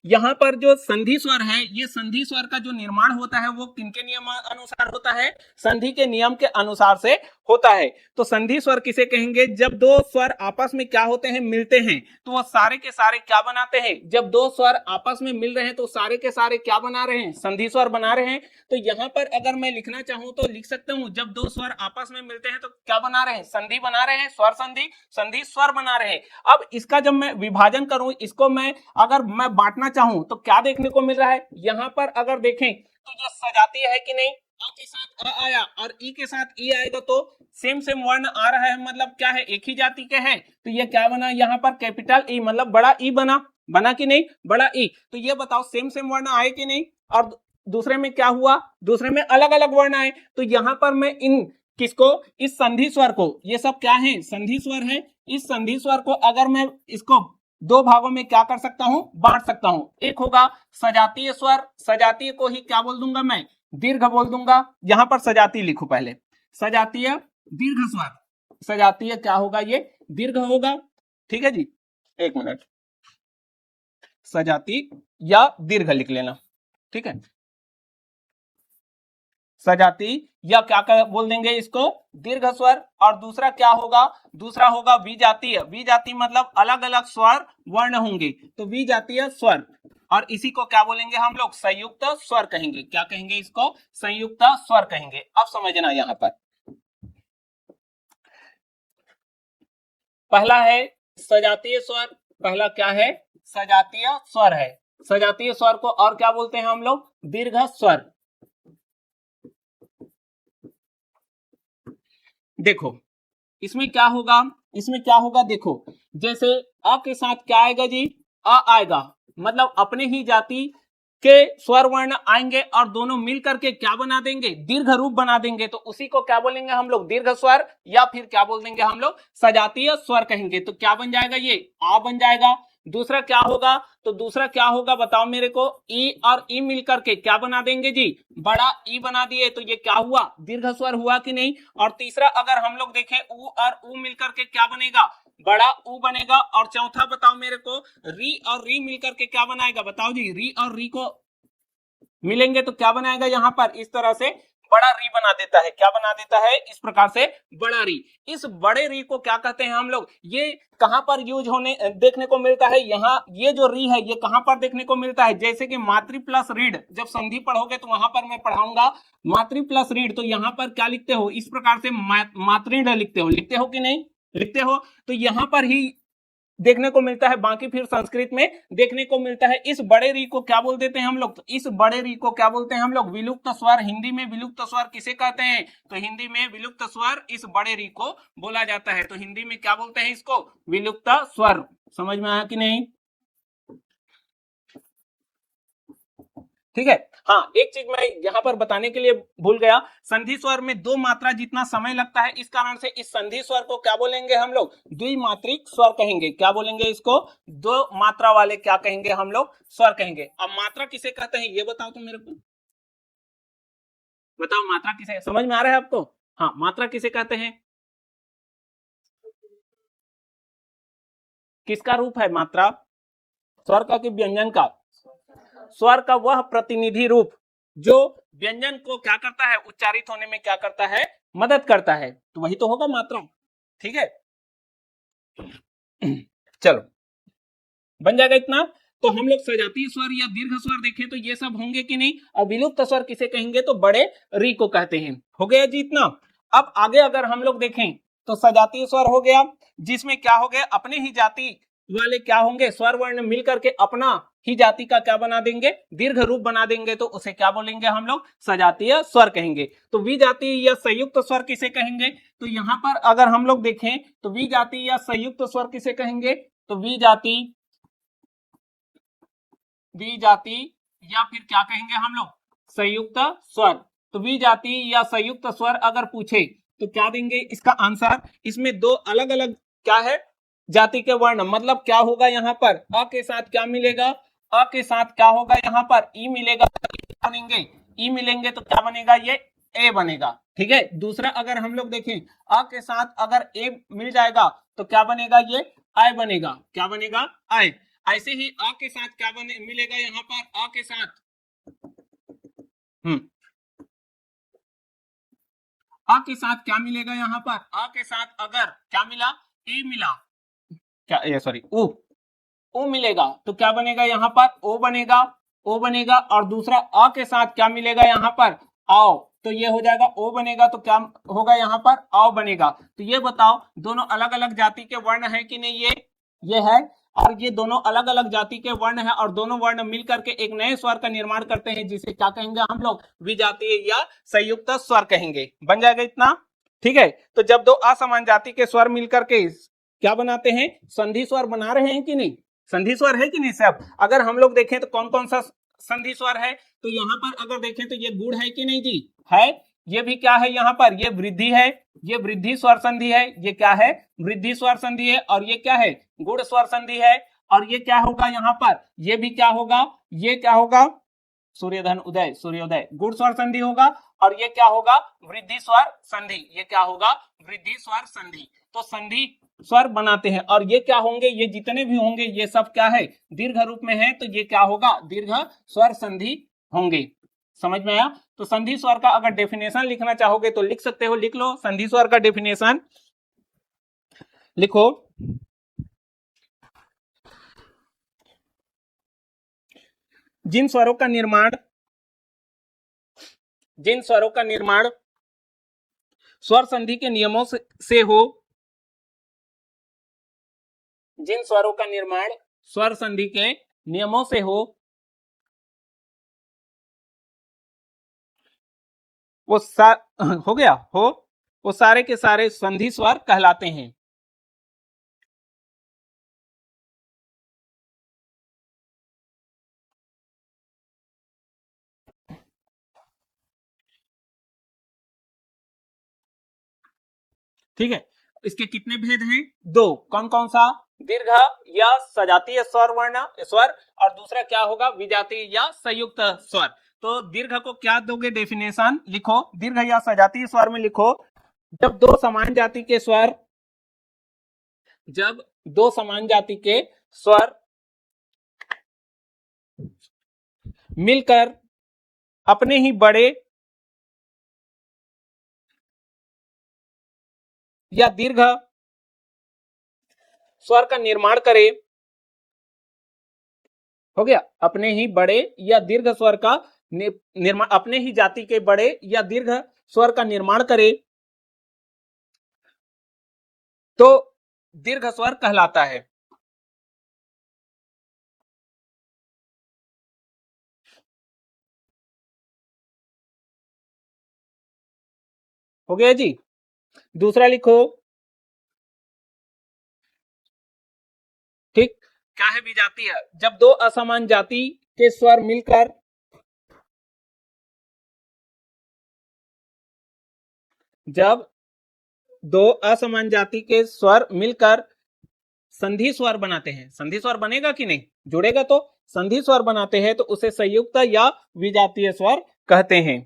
यहां पर जो संधि स्वर है, ये संधि स्वर का जो निर्माण होता है वो किनके नियम अनुसार होता है? संधि के नियम के अनुसार से होता है। तो संधि स्वर किसे कहेंगे? जब दो स्वर आपस में क्या होते हैं? मिलते हैं, तो वो सारे के सारे क्या बनाते हैं? जब दो स्वर आपस में मिल रहे हैं तो सारे के सारे क्या बना रहे हैं? संधि स्वर बना रहे हैं। तो यहां पर अगर मैं लिखना चाहूं तो लिख सकता हूं, जब दो स्वर आपस में मिलते हैं तो क्या बना रहे हैं? संधि बना रहे हैं, स्वर संधि, संधि स्वर बना रहे हैं। अब इसका जब मैं विभाजन करूं, इसको मैं अगर मैं बांटना चाहूं तो क्या देखने को मिल रहा है? यहां पर अगर देखें तो ये सजातीय है कि नहीं? अ के साथ अ आया और ई के साथ ई आएगा तो सेम सेम वर्ण आ रहा है, मतलब क्या है? एक ही जाति के हैं। तो ये क्या बना? यहाँ पर कैपिटल ई मतलब बड़ा ई बना, बना कि नहीं? बड़ा ई। तो ये बताओ सेम सेम वर्ण आए कि नहीं? और दूसरे में क्या हुआ? दूसरे में अलग अलग वर्ण आए। तो यहां पर मैं इन किसको? इस संधि स्वर को, ये सब क्या है? संधि स्वर है। इस संधि स्वर को अगर मैं इसको दो भागों में क्या कर सकता हूं? बांट सकता हूं। एक होगा सजातीय स्वर, सजातीय को ही क्या बोल दूंगा मैं? दीर्घ बोल दूंगा। यहां पर सजातीय लिखो पहले, सजातीय दीर्घ स्वर, सजातीय क्या होगा? ये दीर्घ होगा। ठीक है जी, एक मिनट, सजातीय या दीर्घ लिख लेना। ठीक है, सजातीय या क्या बोल देंगे इसको? दीर्घ स्वर। और दूसरा क्या होगा? दूसरा होगा विजातीय। विजातीय मतलब अलग अलग स्वर वर्ण होंगे, तो विजातीय स्वर। और इसी को क्या बोलेंगे हम लोग? संयुक्त स्वर कहेंगे। क्या कहेंगे इसको? संयुक्त स्वर कहेंगे। अब समझना, यहां पर पहला है सजातीय स्वर। पहला क्या है? सजातीय स्वर है। सजातीय स्वर को और क्या बोलते हैं हम लोग? दीर्घ स्वर। देखो इसमें क्या होगा? इसमें क्या होगा? देखो, जैसे अ के साथ क्या आएगा जी? अ आएगा, मतलब अपने ही जाति के स्वर वर्ण आएंगे और दोनों मिल करके क्या बना देंगे? दीर्घ रूप बना देंगे। तो उसी को क्या बोलेंगे हम लोग? दीर्घ स्वर, या फिर क्या बोल देंगे हम लोग? सजातीय स्वर कहेंगे। तो क्या बन जाएगा? ये आ बन जाएगा। दूसरा क्या होगा? तो दूसरा क्या होगा बताओ मेरे को? ई और ई मिलकर के क्या बना देंगे जी? बड़ा ई बना दिए। तो ये क्या हुआ? दीर्घ स्वर हुआ कि नहीं? और तीसरा अगर हम लोग देखें, ऊ और ऊ मिलकर के क्या बनेगा? बड़ा ऊ बनेगा। और चौथा बताओ मेरे को, री और री मिलकर के क्या बनाएगा? बताओ जी, री और री को मिलेंगे तो क्या बनाएगा? यहां पर इस तरह से बड़ा री बना देता है। क्या बना देता है? इस प्रकार से बड़ा री। इस बड़े री को क्या कहते हैं हम लोग? ये कहां पर यूज होने देखने को मिलता है? यहाँ ये जो री है ये कहां पर देखने को मिलता है? जैसे कि मातृ प्लस रीड, जब संधि पढ़ोगे तो वहां पर मैं पढ़ाऊंगा मातृ प्लस रीड। तो यहाँ पर क्या लिखते हो? इस प्रकार से मातृड लिखते हो। लिखते हो कि नहीं? लिखते हो। तो यहां पर ही देखने को मिलता है। बाकी फिर संस्कृत में देखने को मिलता है। इस बड़े री को क्या बोल देते हैं हम लोग? तो इस बड़े री को क्या बोलते हैं हम लोग? विलुप्त स्वर। हिंदी में विलुप्त स्वर किसे कहते हैं? तो हिंदी में विलुप्त स्वर इस बड़े री को बोला जाता है। तो हिंदी में क्या बोलते हैं इसको? विलुप्त स्वर। समझ में आया कि नहीं? ठीक है। हाँ, एक चीज मैं यहाँ पर बताने के लिए भूल गया, संधि स्वर में दो मात्रा जितना समय लगता है, इस कारण से इस संधि स्वर को क्या बोलेंगे हम लोग? द्विमात्रिक स्वर कहेंगे। क्या बोलेंगे इसको? दो मात्रा वाले क्या कहेंगे हम लोग? स्वर कहेंगे। अब मात्रा किसे कहते हैं ये बताओ तो मेरे को, बताओ मात्रा किसे? समझ में आ रहा है आपको? हाँ, मात्रा किसे कहते हैं? किसका रूप है मात्रा? स्वर का कि व्यंजन का? स्वर का वह प्रतिनिधि रूप जो व्यंजन को क्या करता है? उच्चारित होने में क्या करता है? मदद करता है। तो वही तो होगा मात्रा। ठीक है, चलो बन जाएगा इतना। तो हम लोग सजातीय स्वर या दीर्घ स्वर देखें तो ये सब होंगे कि नहीं? और विलुप्त स्वर किसे कहेंगे? तो बड़े री को कहते हैं। हो गया जी इतना। अब आगे अगर हम लोग देखें तो सजातीय स्वर हो गया, जिसमें क्या हो गया? अपने ही जाति वाले क्या होंगे? स्वर वर्ण मिल करके अपना ही जाति का क्या बना देंगे? दीर्घ रूप बना देंगे। तो उसे क्या बोलेंगे हम लोग? सजातीय स्वर कहेंगे। तो विजातीय या संयुक्त स्वर किसे कहेंगे? तो यहां पर अगर हम लोग देखें तो विजातीय या संयुक्त स्वर किसे कहेंगे? तो विजाति, द्विजाति या फिर क्या कहेंगे हम लोग? संयुक्त स्वर। तो द्विजाति या संयुक्त स्वर अगर पूछे तो क्या देंगे इसका आंसर? इसमें दो अलग अलग क्या है? जाति के वर्ण, मतलब क्या होगा यहाँ पर? अ के साथ क्या मिलेगा? अ के साथ क्या होगा यहाँ पर? ई मिलेगा। बनेंगे ई मिलेंगे तो क्या बनेगा? ये ए बनेगा। ठीक है, दूसरा अगर हम लोग देखें अ के साथ अगर ए मिल जाएगा तो क्या बनेगा, ये आय बनेगा। क्या बनेगा, आय। ऐसे ही अ के साथ क्या मिलेगा यहाँ पर, अ के साथ अ के साथ क्या मिलेगा यहाँ पर, अ के साथ अगर क्या मिला, ए मिला, क्या ये सॉरी ओ मिलेगा तो क्या बनेगा यहाँ पर, ओ बनेगा, ओ बनेगा। और दूसरा अ के साथ क्या मिलेगा यहाँ पर, आओ, तो ये हो जाएगा ओ बनेगा, तो क्या होगा यहाँ पर, आओ बनेगा। तो ये बताओ दोनों अलग अलग जाति के वर्ण है कि नहीं, ये है। और ये दोनों अलग अलग जाति के वर्ण है और दोनों वर्ण मिलकर के एक नए स्वर का निर्माण करते हैं जिसे क्या कहेंगे हम लोग, विजातीय या संयुक्त स्वर कहेंगे। बन जाएगा इतना। ठीक है, तो जब दो असमान जाति के स्वर मिलकर के क्या बनाते हैं, संधि स्वर बना रहे हैं कि नहीं, संधि स्वर है कि नहीं सब। अगर हम लोग देखें तो कौन कौन सा संधि स्वर है, तो यहाँ पर अगर देखें तो ये गुण है कि नहीं जी, है। ये भी क्या है यहाँ पर, ये वृद्धि है, ये वृद्धि स्वर संधि है, ये क्या है, वृद्धि स्वर संधि है। और ये क्या है, गुण स्वर संधि है। और ये क्या होगा यहाँ पर, ये भी क्या होगा, ये क्या होगा, सूर्यधन उदय सूर्योदय, गुण स्वर संधि होगा। और ये क्या होगा, वृद्धि स्वर संधि, ये क्या होगा, वृद्धि स्वर संधि। तो संधि स्वर बनाते हैं और ये क्या होंगे, ये जितने भी होंगे ये सब क्या है, दीर्घ रूप में है, तो ये क्या होगा, दीर्घ स्वर संधि होंगे। समझ में आया। तो संधि स्वर का अगर डेफिनेशन लिखना चाहोगे तो लिख सकते हो, लिख लो संधि स्वर का डेफिनेशन लिखो। जिन स्वरों का निर्माण स्वर संधि के नियमों से हो, जिन स्वरों का निर्माण स्वर संधि के नियमों से हो, वो हो गया हो, वो सारे के सारे संधि स्वर कहलाते हैं। ठीक है, इसके कितने भेद हैं, दो। कौन कौन सा, दीर्घ या सजातीय स्वर वर्ण स्वर, और दूसरा क्या होगा, विजातीय या संयुक्त स्वर। तो दीर्घ को क्या दोगे डेफिनेशन, लिखो दीर्घ या सजातीय स्वर में लिखो, जब दो समान जाति के स्वर, जब दो समान जाति के स्वर मिलकर अपने ही बड़े या दीर्घ स्वर का निर्माण करे, हो गया, अपने ही बड़े या दीर्घ स्वर का निर्माण, अपने ही जाति के बड़े या दीर्घ स्वर का निर्माण करे तो दीर्घ स्वर कहलाता है। हो गया जी। दूसरा लिखो, ठीक, क्या है विजातीय, जब दो असमान जाति के स्वर मिलकर, जब दो असमान जाति के स्वर मिलकर संधि स्वर बनाते हैं, संधि स्वर बनेगा कि नहीं, जुड़ेगा तो संधि स्वर बनाते हैं, तो उसे संयुक्त या विजातीय स्वर कहते हैं।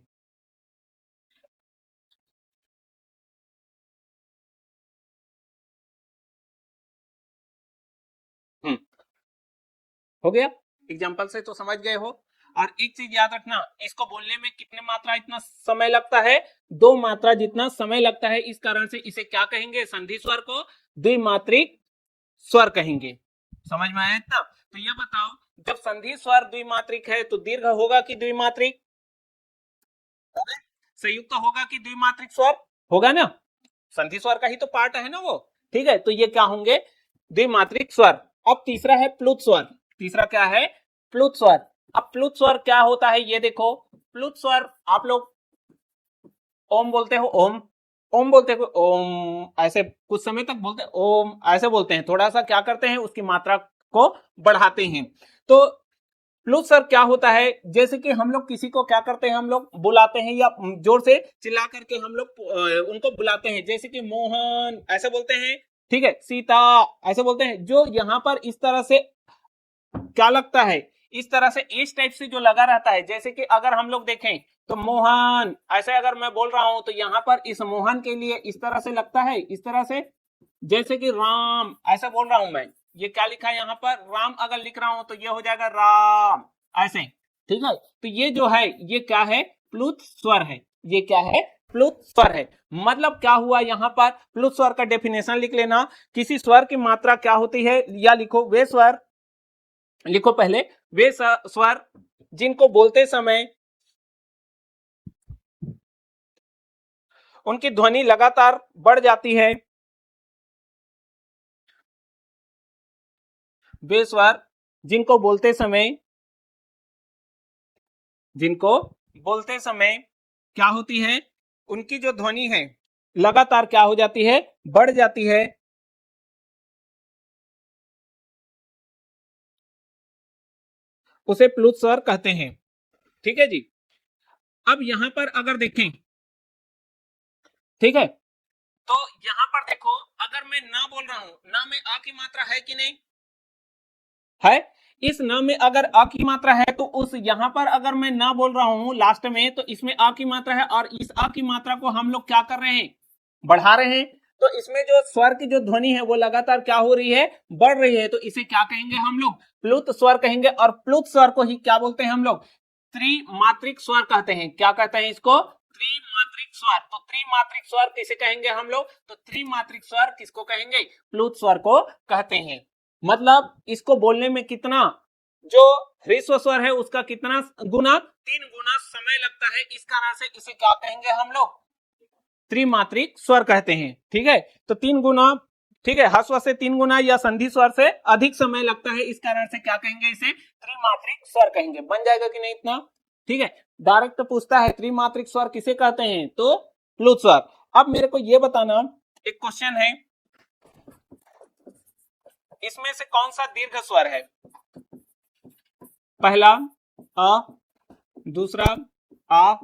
हो गया, एग्जाम्पल से तो समझ गए हो। और एक चीज याद रखना, इसको बोलने में कितने मात्रा इतना समय लगता है, दो मात्रा जितना समय लगता है। इस कारण से इसे क्या कहेंगे, संधि स्वर को द्विमात्रिक स्वर कहेंगे। समझ में आया इतना। तो ये बताओ, जब संधि स्वर द्विमात्रिक है तो दीर्घ होगा कि द्विमात्रिक, संयुक्त होगा कि द्विमात्रिक स्वर, होगा ना, संधि स्वर का ही तो पार्ट है ना वो। ठीक है, तो ये क्या होंगे, द्विमात्रिक स्वर। अब तीसरा है प्लुत स्वर, तीसरा क्या है, प्लुत स्वर। अब प्लुत स्वर क्या होता है, ये देखो, प्लुत स्वर आप लोग ओम बोलते हो, ओम, ओम बोलते हो, ओम ऐसे कुछ समय तक बोलते हैं, ओम ऐसे बोलते हैं, थोड़ा सा क्या करते हैं उसकी मात्रा को बढ़ाते हैं। तो प्लुत स्वर क्या होता है, जैसे कि हम लोग किसी को क्या करते हैं, हम लोग बुलाते हैं या जोर से चिल्ला करके हम लोग उनको बुलाते हैं, जैसे कि मोहन ऐसे बोलते हैं, ठीक है, सीता ऐसे बोलते हैं। जो यहाँ पर इस तरह से क्या लगता है, इस तरह से इस टाइप से जो लगा रहता है, जैसे कि अगर हम लोग देखें तो मोहन, ऐसे अगर मैं बोल रहा हूं तो यहां पर इस मोहन के लिए इस तरह से लगता है, इस तरह से, जैसे कि राम ऐसा बोल रहा हूं मैं, ये क्या लिखा है यहां पर, राम अगर लिख रहा हूं तो ये हो जाएगा राम, ऐसे। ठीक है, तो ये जो है ये क्या है, प्लुत स्वर है, ये क्या है, प्लुत स्वर है। मतलब क्या हुआ यहां पर, प्लुत स्वर का डेफिनेशन लिख लेना, किसी स्वर की मात्रा क्या होती है, या लिखो वे स्वर, लिखो पहले, वे स्वर जिनको बोलते समय उनकी ध्वनि लगातार बढ़ जाती है, वे स्वर जिनको बोलते समय, जिनको बोलते समय क्या होती है, उनकी जो ध्वनि है लगातार क्या हो जाती है, बढ़ जाती है, उसे प्लुत स्वर कहते हैं। ठीक है जी। अब यहां पर अगर देखें, ठीक है, तो यहां पर देखो, अगर मैं ना बोल रहा हूं, ना में आ की मात्रा है कि नहीं है, इस न में अगर अ की मात्रा है तो उस यहां पर अगर मैं ना बोल रहा हूं लास्ट में, तो इसमें अ की मात्रा है, और इस अ की मात्रा को हम लोग क्या कर रहे हैं, बढ़ा रहे हैं। तो इसमें जो स्वर की जो ध्वनि है वो लगातार क्या हो रही है, बढ़ रही है, तो इसे क्या कहेंगे हम लोग, प्लुत स्वर कहेंगे। और प्लुत स्वर को ही क्या बोलते हैं हम लोग, त्रिमात्रिक स्वर कहते हैं। क्या कहते हैं इसको, त्रिमात्रिक स्वर। तो त्रिमात्रिक स्वर किसे कहेंगे हम लोग, तो त्रिमात्रिक स्वर किसको कहेंगे, प्लुत स्वर को कहते हैं। मतलब इसको बोलने में कितना, जो ह्रस्व स्वर है उसका कितना गुना, 3 गुना समय लगता है, इस कारण से इसे क्या कहेंगे हम लोग, त्रिमात्रिक स्वर कहते हैं। ठीक है, तो 3 गुना, ठीक है, ह्रस्व से 3 गुना या संधि स्वर से अधिक समय लगता है, इस कारण से क्या कहेंगे, इसे त्रिमात्रिक स्वर कहेंगे। बन जाएगा कि नहीं इतना। ठीक है, डायरेक्ट पूछता है त्रिमात्रिक स्वर किसे कहते हैं, तो प्लुत स्वर। अब मेरे को यह बताना, एक क्वेश्चन है, इसमें से कौन सा दीर्घ स्वर है, पहला अ, दूसरा आ,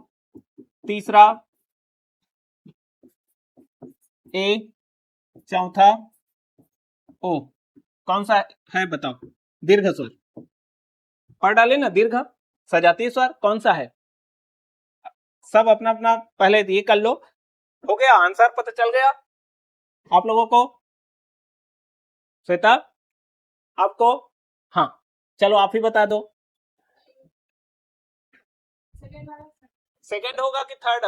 तीसरा ए, चौथा ओ, कौन सा है बताओ, दीर्घ स्वर पढ़ डाले ना, दीर्घ सजातीय स्वर कौन सा है, सब अपना अपना पहले ये कर लो। हो गया आंसर, पता चल गया आप लोगों को, श्वेता आपको, हाँ चलो आप ही बता दो, सेकंड होगा कि थर्ड,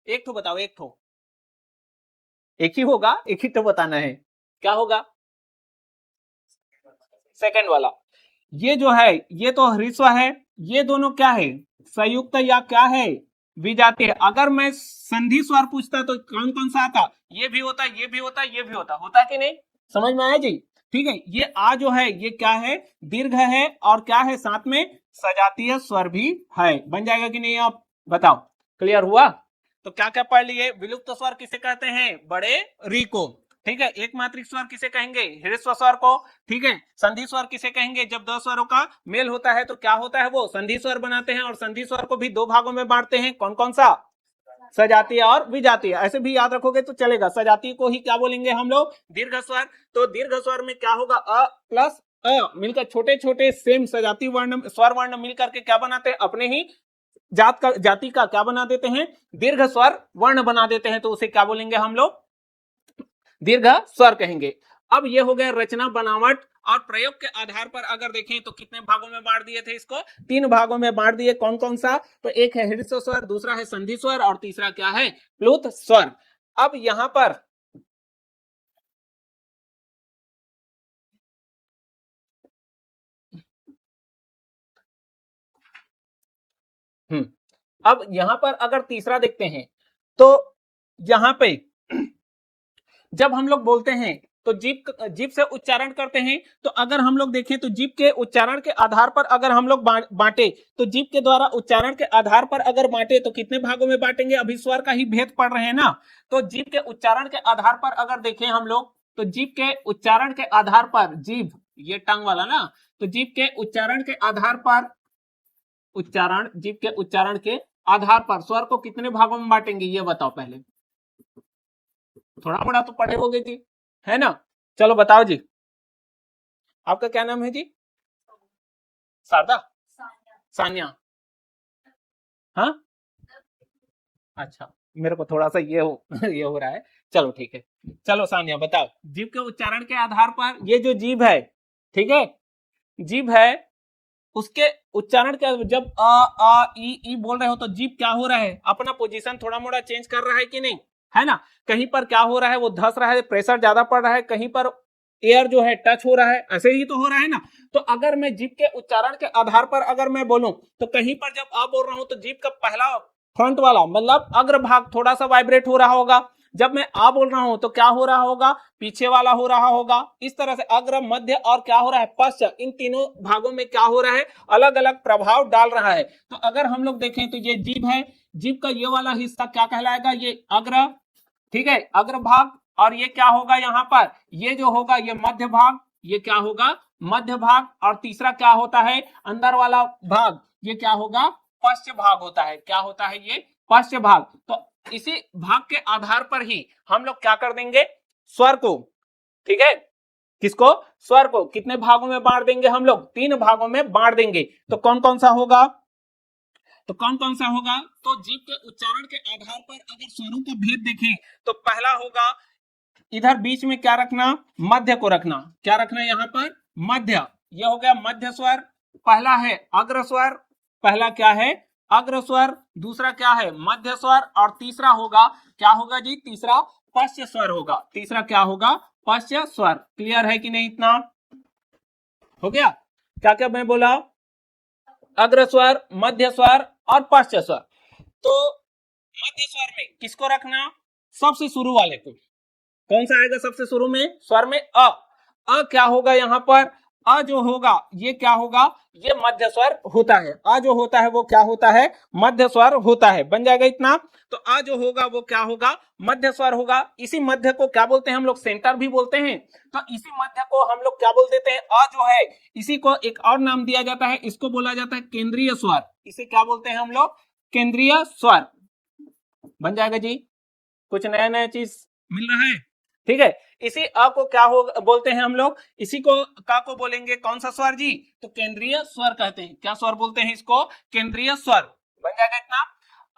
एक तो बताओ, एक तो एक ही होगा, एक ही तो बताना है, क्या होगा, सेकंड वाला। ये जो है ये तो ह्रस्व है, ये दोनों क्या है, संयुक्त या क्या है, विजातीय है। अगर मैं संधि स्वर पूछता तो कौन कौन सा आता, ये भी होता, ये भी होता, ये भी होता कि नहीं, समझ में आया जी। ठीक है, ये आ जो है ये क्या है, दीर्घ है, और क्या है साथ में सजातीय स्वर भी है। बन जाएगा कि नहीं, आप बताओ, क्लियर हुआ। तो क्या क्या पढ़ लिए, विलुप्त स्वर किसे कहते हैं, बड़े री को। ठीक है, एक मात्रिक स्वर किसे कहेंगे, ह्रस्व स्वर को। ठीक है, संधि स्वर किसे कहेंगे, जब दो स्वरों का मेल होता है तो क्या होता है, वो संधि स्वर बनाते हैं। और संधि स्वर को भी 2 भागों में बांटते हैं, कौन कौन सा, सजातीय और विजातीय। ऐसे भी याद रखोगे तो चलेगा, सजातीय को ही क्या बोलेंगे हम लोग, दीर्घ स्वर। तो दीर्घ स्वर में क्या होगा, अ प्लस अ मिलकर छोटे छोटे सेम सजातीय वर्ण, स्वर वर्ण मिलकर के क्या बनाते हैं, अपने ही जाति का क्या बना देते हैं, दीर्घ स्वर वर्ण बना देते हैं, तो उसे क्या बोलेंगे हम लोग, दीर्घ स्वर कहेंगे। अब ये हो गया रचना बनावट, और प्रयोग के आधार पर अगर देखें तो कितने भागों में बांट दिए थे इसको, 3 भागों में बांट दिए। कौन कौन सा, तो एक है ह्रस्व स्वर, दूसरा है संधि स्वर, और तीसरा क्या है, प्लुत स्वर। अब यहां पर अब यहां पर अगर तीसरा देखते हैं, तो यहां पे जब हम लोग बोलते हैं तो जीभ जीभ से उच्चारण करते हैं। तो अगर हम लोग देखें तो जीभ के उच्चारण के आधार पर अगर हम लोग बांटे, तो जीभ के द्वारा उच्चारण के आधार पर अगर बांटे तो कितने भागों में बांटेंगे, अभी स्वर का ही भेद पढ़ रहे हैं ना। तो जीभ के उच्चारण के आधार पर अगर देखें हम लोग, तो जीभ के उच्चारण के आधार पर, जीभ ये टंग वाला ना, तो जीभ के उच्चारण के आधार पर, उच्चारण जीभ के उच्चारण के आधार पर स्वर को कितने भागों में बांटेंगे, ये बताओ पहले, थोड़ा बड़ा तो पढ़े होगे जी, है ना। चलो बताओ जी, आपका क्या नाम है जी, शारदा, सान्या, हाँ अच्छा, मेरे को थोड़ा सा ये हो ये हो रहा है। चलो ठीक है, चलो सानिया बताओ, जीभ के उच्चारण के आधार पर ये जो जीभ है, ठीक है, जीभ है, उसके उच्चारण के जब आ ई बोल रहे हो तो जीभ क्या हो रहा है, अपना पोजीशन थोड़ा मोड़ा चेंज कर रहा है कि नहीं, है ना। कहीं पर क्या हो रहा है, वो धस रहा है, प्रेशर ज्यादा पड़ रहा है, कहीं पर एयर जो है टच हो रहा है, ऐसे ही तो हो रहा है ना। तो अगर मैं जीभ के उच्चारण के आधार पर अगर मैं बोलूं तो कहीं पर जब आ बोल रहा हूं तो जीभ का पहला फ्रंट वाला मतलब अग्र भाग थोड़ा सा वाइब्रेट हो रहा होगा, जब मैं आ बोल रहा हूं तो क्या हो रहा होगा, पीछे वाला हो रहा होगा। इस तरह से अग्र, मध्य और क्या हो रहा है, पश्च, इन तीनों भागों में क्या हो रहा है, अलग अलग प्रभाव डाल रहा है। तो अगर हम लोग देखें तो ये जीभ है, जीभ का ये वाला हिस्सा क्या कहलाएगा, ये अग्र, ठीक है, अग्र भाग। और ये क्या होगा यहाँ पर, ये जो होगा ये मध्य भाग, ये क्या होगा, मध्य भाग। और तीसरा क्या होता है, अंदर वाला भाग, ये क्या होगा, पश्च भाग होता है। क्या होता है, ये पश्च भाग। तो इसी भाग के आधार पर ही हम लोग क्या कर देंगे, स्वर को, ठीक है, किसको, स्वर को कितने भागों में बांट देंगे हम लोग, 3 भागों में बांट देंगे। तो कौन कौन सा होगा, तो कौन कौन सा होगा, तो जीभ के उच्चारण के आधार पर अगर स्वरों का भेद देखें तो पहला होगा, इधर बीच में क्या रखना, मध्य को रखना, क्या रखना यहाँ पर, मध्य, ये हो गया मध्य स्वर। पहला है अग्र स्वर, पहला क्या है, अग्र स्वर। दूसरा क्या है, मध्य स्वर। और तीसरा होगा, क्या होगा जी, तीसरा पश्च स्वर होगा। तीसरा क्या होगा, पश्च स्वर। क्लियर है कि नहीं, इतना हो गया। क्या क्या मैं बोला, अग्र स्वर, मध्य स्वर और पश्च स्वर। तो मध्य स्वर में किसको रखना, सबसे शुरू वाले को। कौन सा आएगा सबसे शुरू में, स्वर में अ क्या होगा यहाँ पर, अ जो होगा ये क्या होगा, ये मध्य स्वर होता है। अ जो होता है वो क्या होता है, मध्य स्वर होता है। बन जाएगा इतना। तो अ जो होगा वो क्या होगा, मध्य स्वर होगा। इसी मध्य को क्या बोलते हैं हम लोग, सेंटर भी बोलते हैं। तो इसी मध्य को हम लोग क्या बोल देते हैं, अ जो है इसी को एक और नाम दिया जाता है, इसको बोला जाता है केंद्रीय स्वर। इसे क्या बोलते हैं हम लोग, केंद्रीय स्वर। बन जाएगा जी, कुछ नया नया चीज मिल रहा है, ठीक है। इसी अ को क्या हो बोलते हैं हम लोग, इसी को का को बोलेंगे कौन सा स्वर जी, तो केंद्रीय स्वर कहते हैं। क्या स्वर बोलते हैं इसको, केंद्रीय स्वर। बन जाएगा इतना।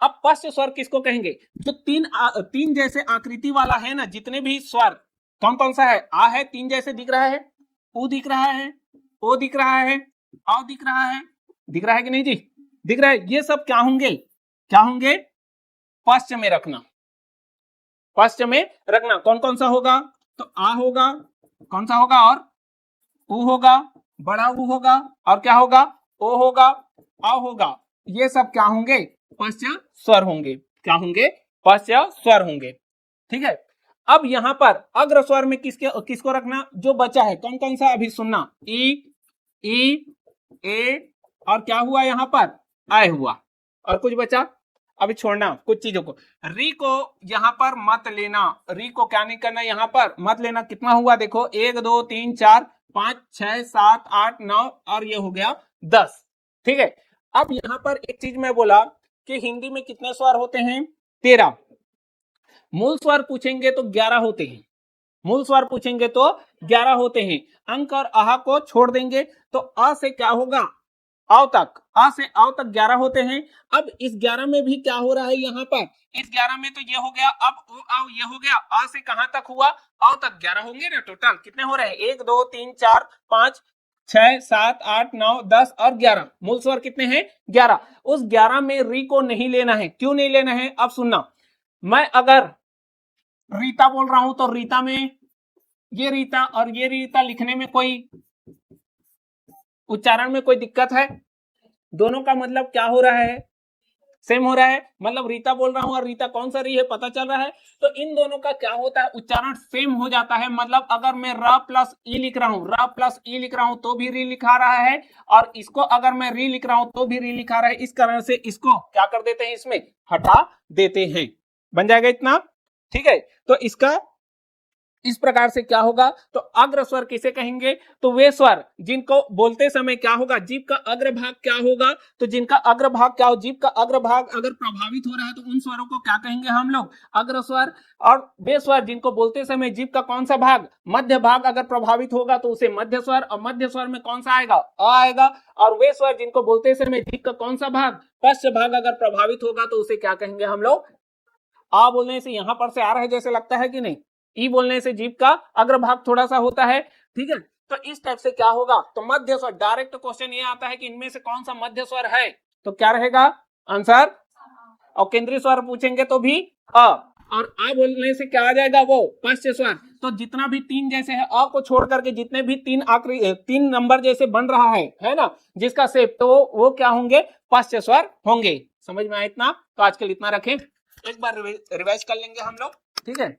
अब पश्च स्वर किसको कहेंगे, जो तीन जैसे आकृति वाला है ना, जितने भी स्वर, कौन कौन सा है, आ है, तीन जैसे दिख रहा है, उ दिख रहा है, ओ दिख रहा है, औ दिख रहा है, दिख रहा है कि नहीं जी, दिख रहा है। ये सब क्या होंगे, क्या होंगे, पश्च में रखना, पश्च में रखना। कौन कौन सा होगा, तो आ होगा, कौन सा होगा, और उ होगा, बड़ा उ होगा, और क्या होगा, ओ होगा, आ होगा। ये सब क्या होंगे, पश्च स्वर होंगे। क्या होंगे, पश्च स्वर होंगे, ठीक है। अब यहां पर अग्र स्वर में किसको रखना, जो बचा है कौन कौन सा, अभी सुनना, ई ए और क्या हुआ यहां पर, आय हुआ। और कुछ बचा, अभी छोड़ना कुछ चीजों को। री को यहां पर मत लेना, री को क्या नहीं करना, यहां पर मत लेना। कितना हुआ देखो, 1 2 3 4 5 6 7 8 9 और ये हो गया 10, ठीक है। अब यहां पर एक चीज मैं बोला कि हिंदी में कितने स्वर होते हैं, 13। मूल स्वर पूछेंगे तो 11 होते हैं, मूल स्वर पूछेंगे तो 11 होते हैं। अंक और आह को छोड़ देंगे तो अ से क्या होगा, आओ तक, आ से आओ तक 11 होते हैं। अब इस 11 में भी क्या हो रहा है यहाँ पर, इस 11 में तो ये हो गया, अब ओ आओ ये हो गया, आ से कहां तक हुआ, आओ तक 11 होंगे ना। टोटल कितने हो रहे हैं, 1 2 3 4 5 6 7 8 9 10 और 11। मूल स्वर कितने हैं, 11। उस 11 में री को नहीं लेना है। क्यों नहीं लेना है, अब सुनना। मैं अगर रीता बोल रहा हूं तो रीता में ये रीता और ये रीता लिखने में कोई, उच्चारण में कोई दिक्कत है, दोनों का मतलब क्या हो रहा है, सेम हो रहा है। मतलब रीता बोल रहा हूं और रीता कौन सा री है पता चल रहा है। तो इन दोनों का क्या होता है, उच्चारण सेम हो जाता है। मतलब अगर मैं र प्लस ई लिख रहा हूं, र प्लस ई लिख रहा हूं तो भी री लिखा रहा है, और इसको अगर मैं री लिख रहा हूं तो भी री लिखा रहा है। इस कारण से इसको क्या कर देते हैं, इसमें हटा देते हैं। बन जाएगा इतना, ठीक है। तो इसका इस प्रकार से क्या होगा, तो अग्र स्वर किसे कहेंगे, तो वे स्वर जिनको बोलते समय क्या होगा, जीभ का अग्रभाग क्या होगा, तो जिनका अग्रभाग क्या हो, जीभ का अग्रभाग अगर प्रभावित हो रहा है तो उन स्वरों को क्या कहेंगे हम लोग, अग्र स्वर। और वे स्वर जिनको बोलते समय जीभ का कौन सा भाग, मध्य भाग अगर प्रभावित होगा तो उसे मध्य स्वर, और मध्य स्वर में कौन सा आएगा, अ आएगा। और वे स्वर जिनको बोलते समय जीभ का कौन सा भाग, पश्च भाग अगर प्रभावित होगा तो उसे क्या कहेंगे हम लोग, आ बोलने से यहां पर से आ रहा है जैसे लगता है कि नहीं, ई बोलने से जीभ का अग्रभाग थोड़ा सा होता है, ठीक है। तो इस टाइप से क्या होगा, तो मध्य स्वर, डायरेक्ट क्वेश्चन ये आता है कि इनमें से कौन सा मध्य स्वर है, तो क्या रहेगा आंसर, और केंद्रीय स्वर पूछेंगे तो भी अ, और आ बोलने से क्या आ जाएगा, वो पश्च स्वर। तो जितना भी तीन जैसे है अ को छोड़ करके जितने भी तीन आखिरी तीन नंबर जैसे बन रहा है ना, जिसका शेप, तो वो क्या होंगे, पश्च स्वर होंगे। समझ में आया इतना, तो आज के लिए इतना रखें, एक बार रिवाइज कर लेंगे हम लोग, ठीक है।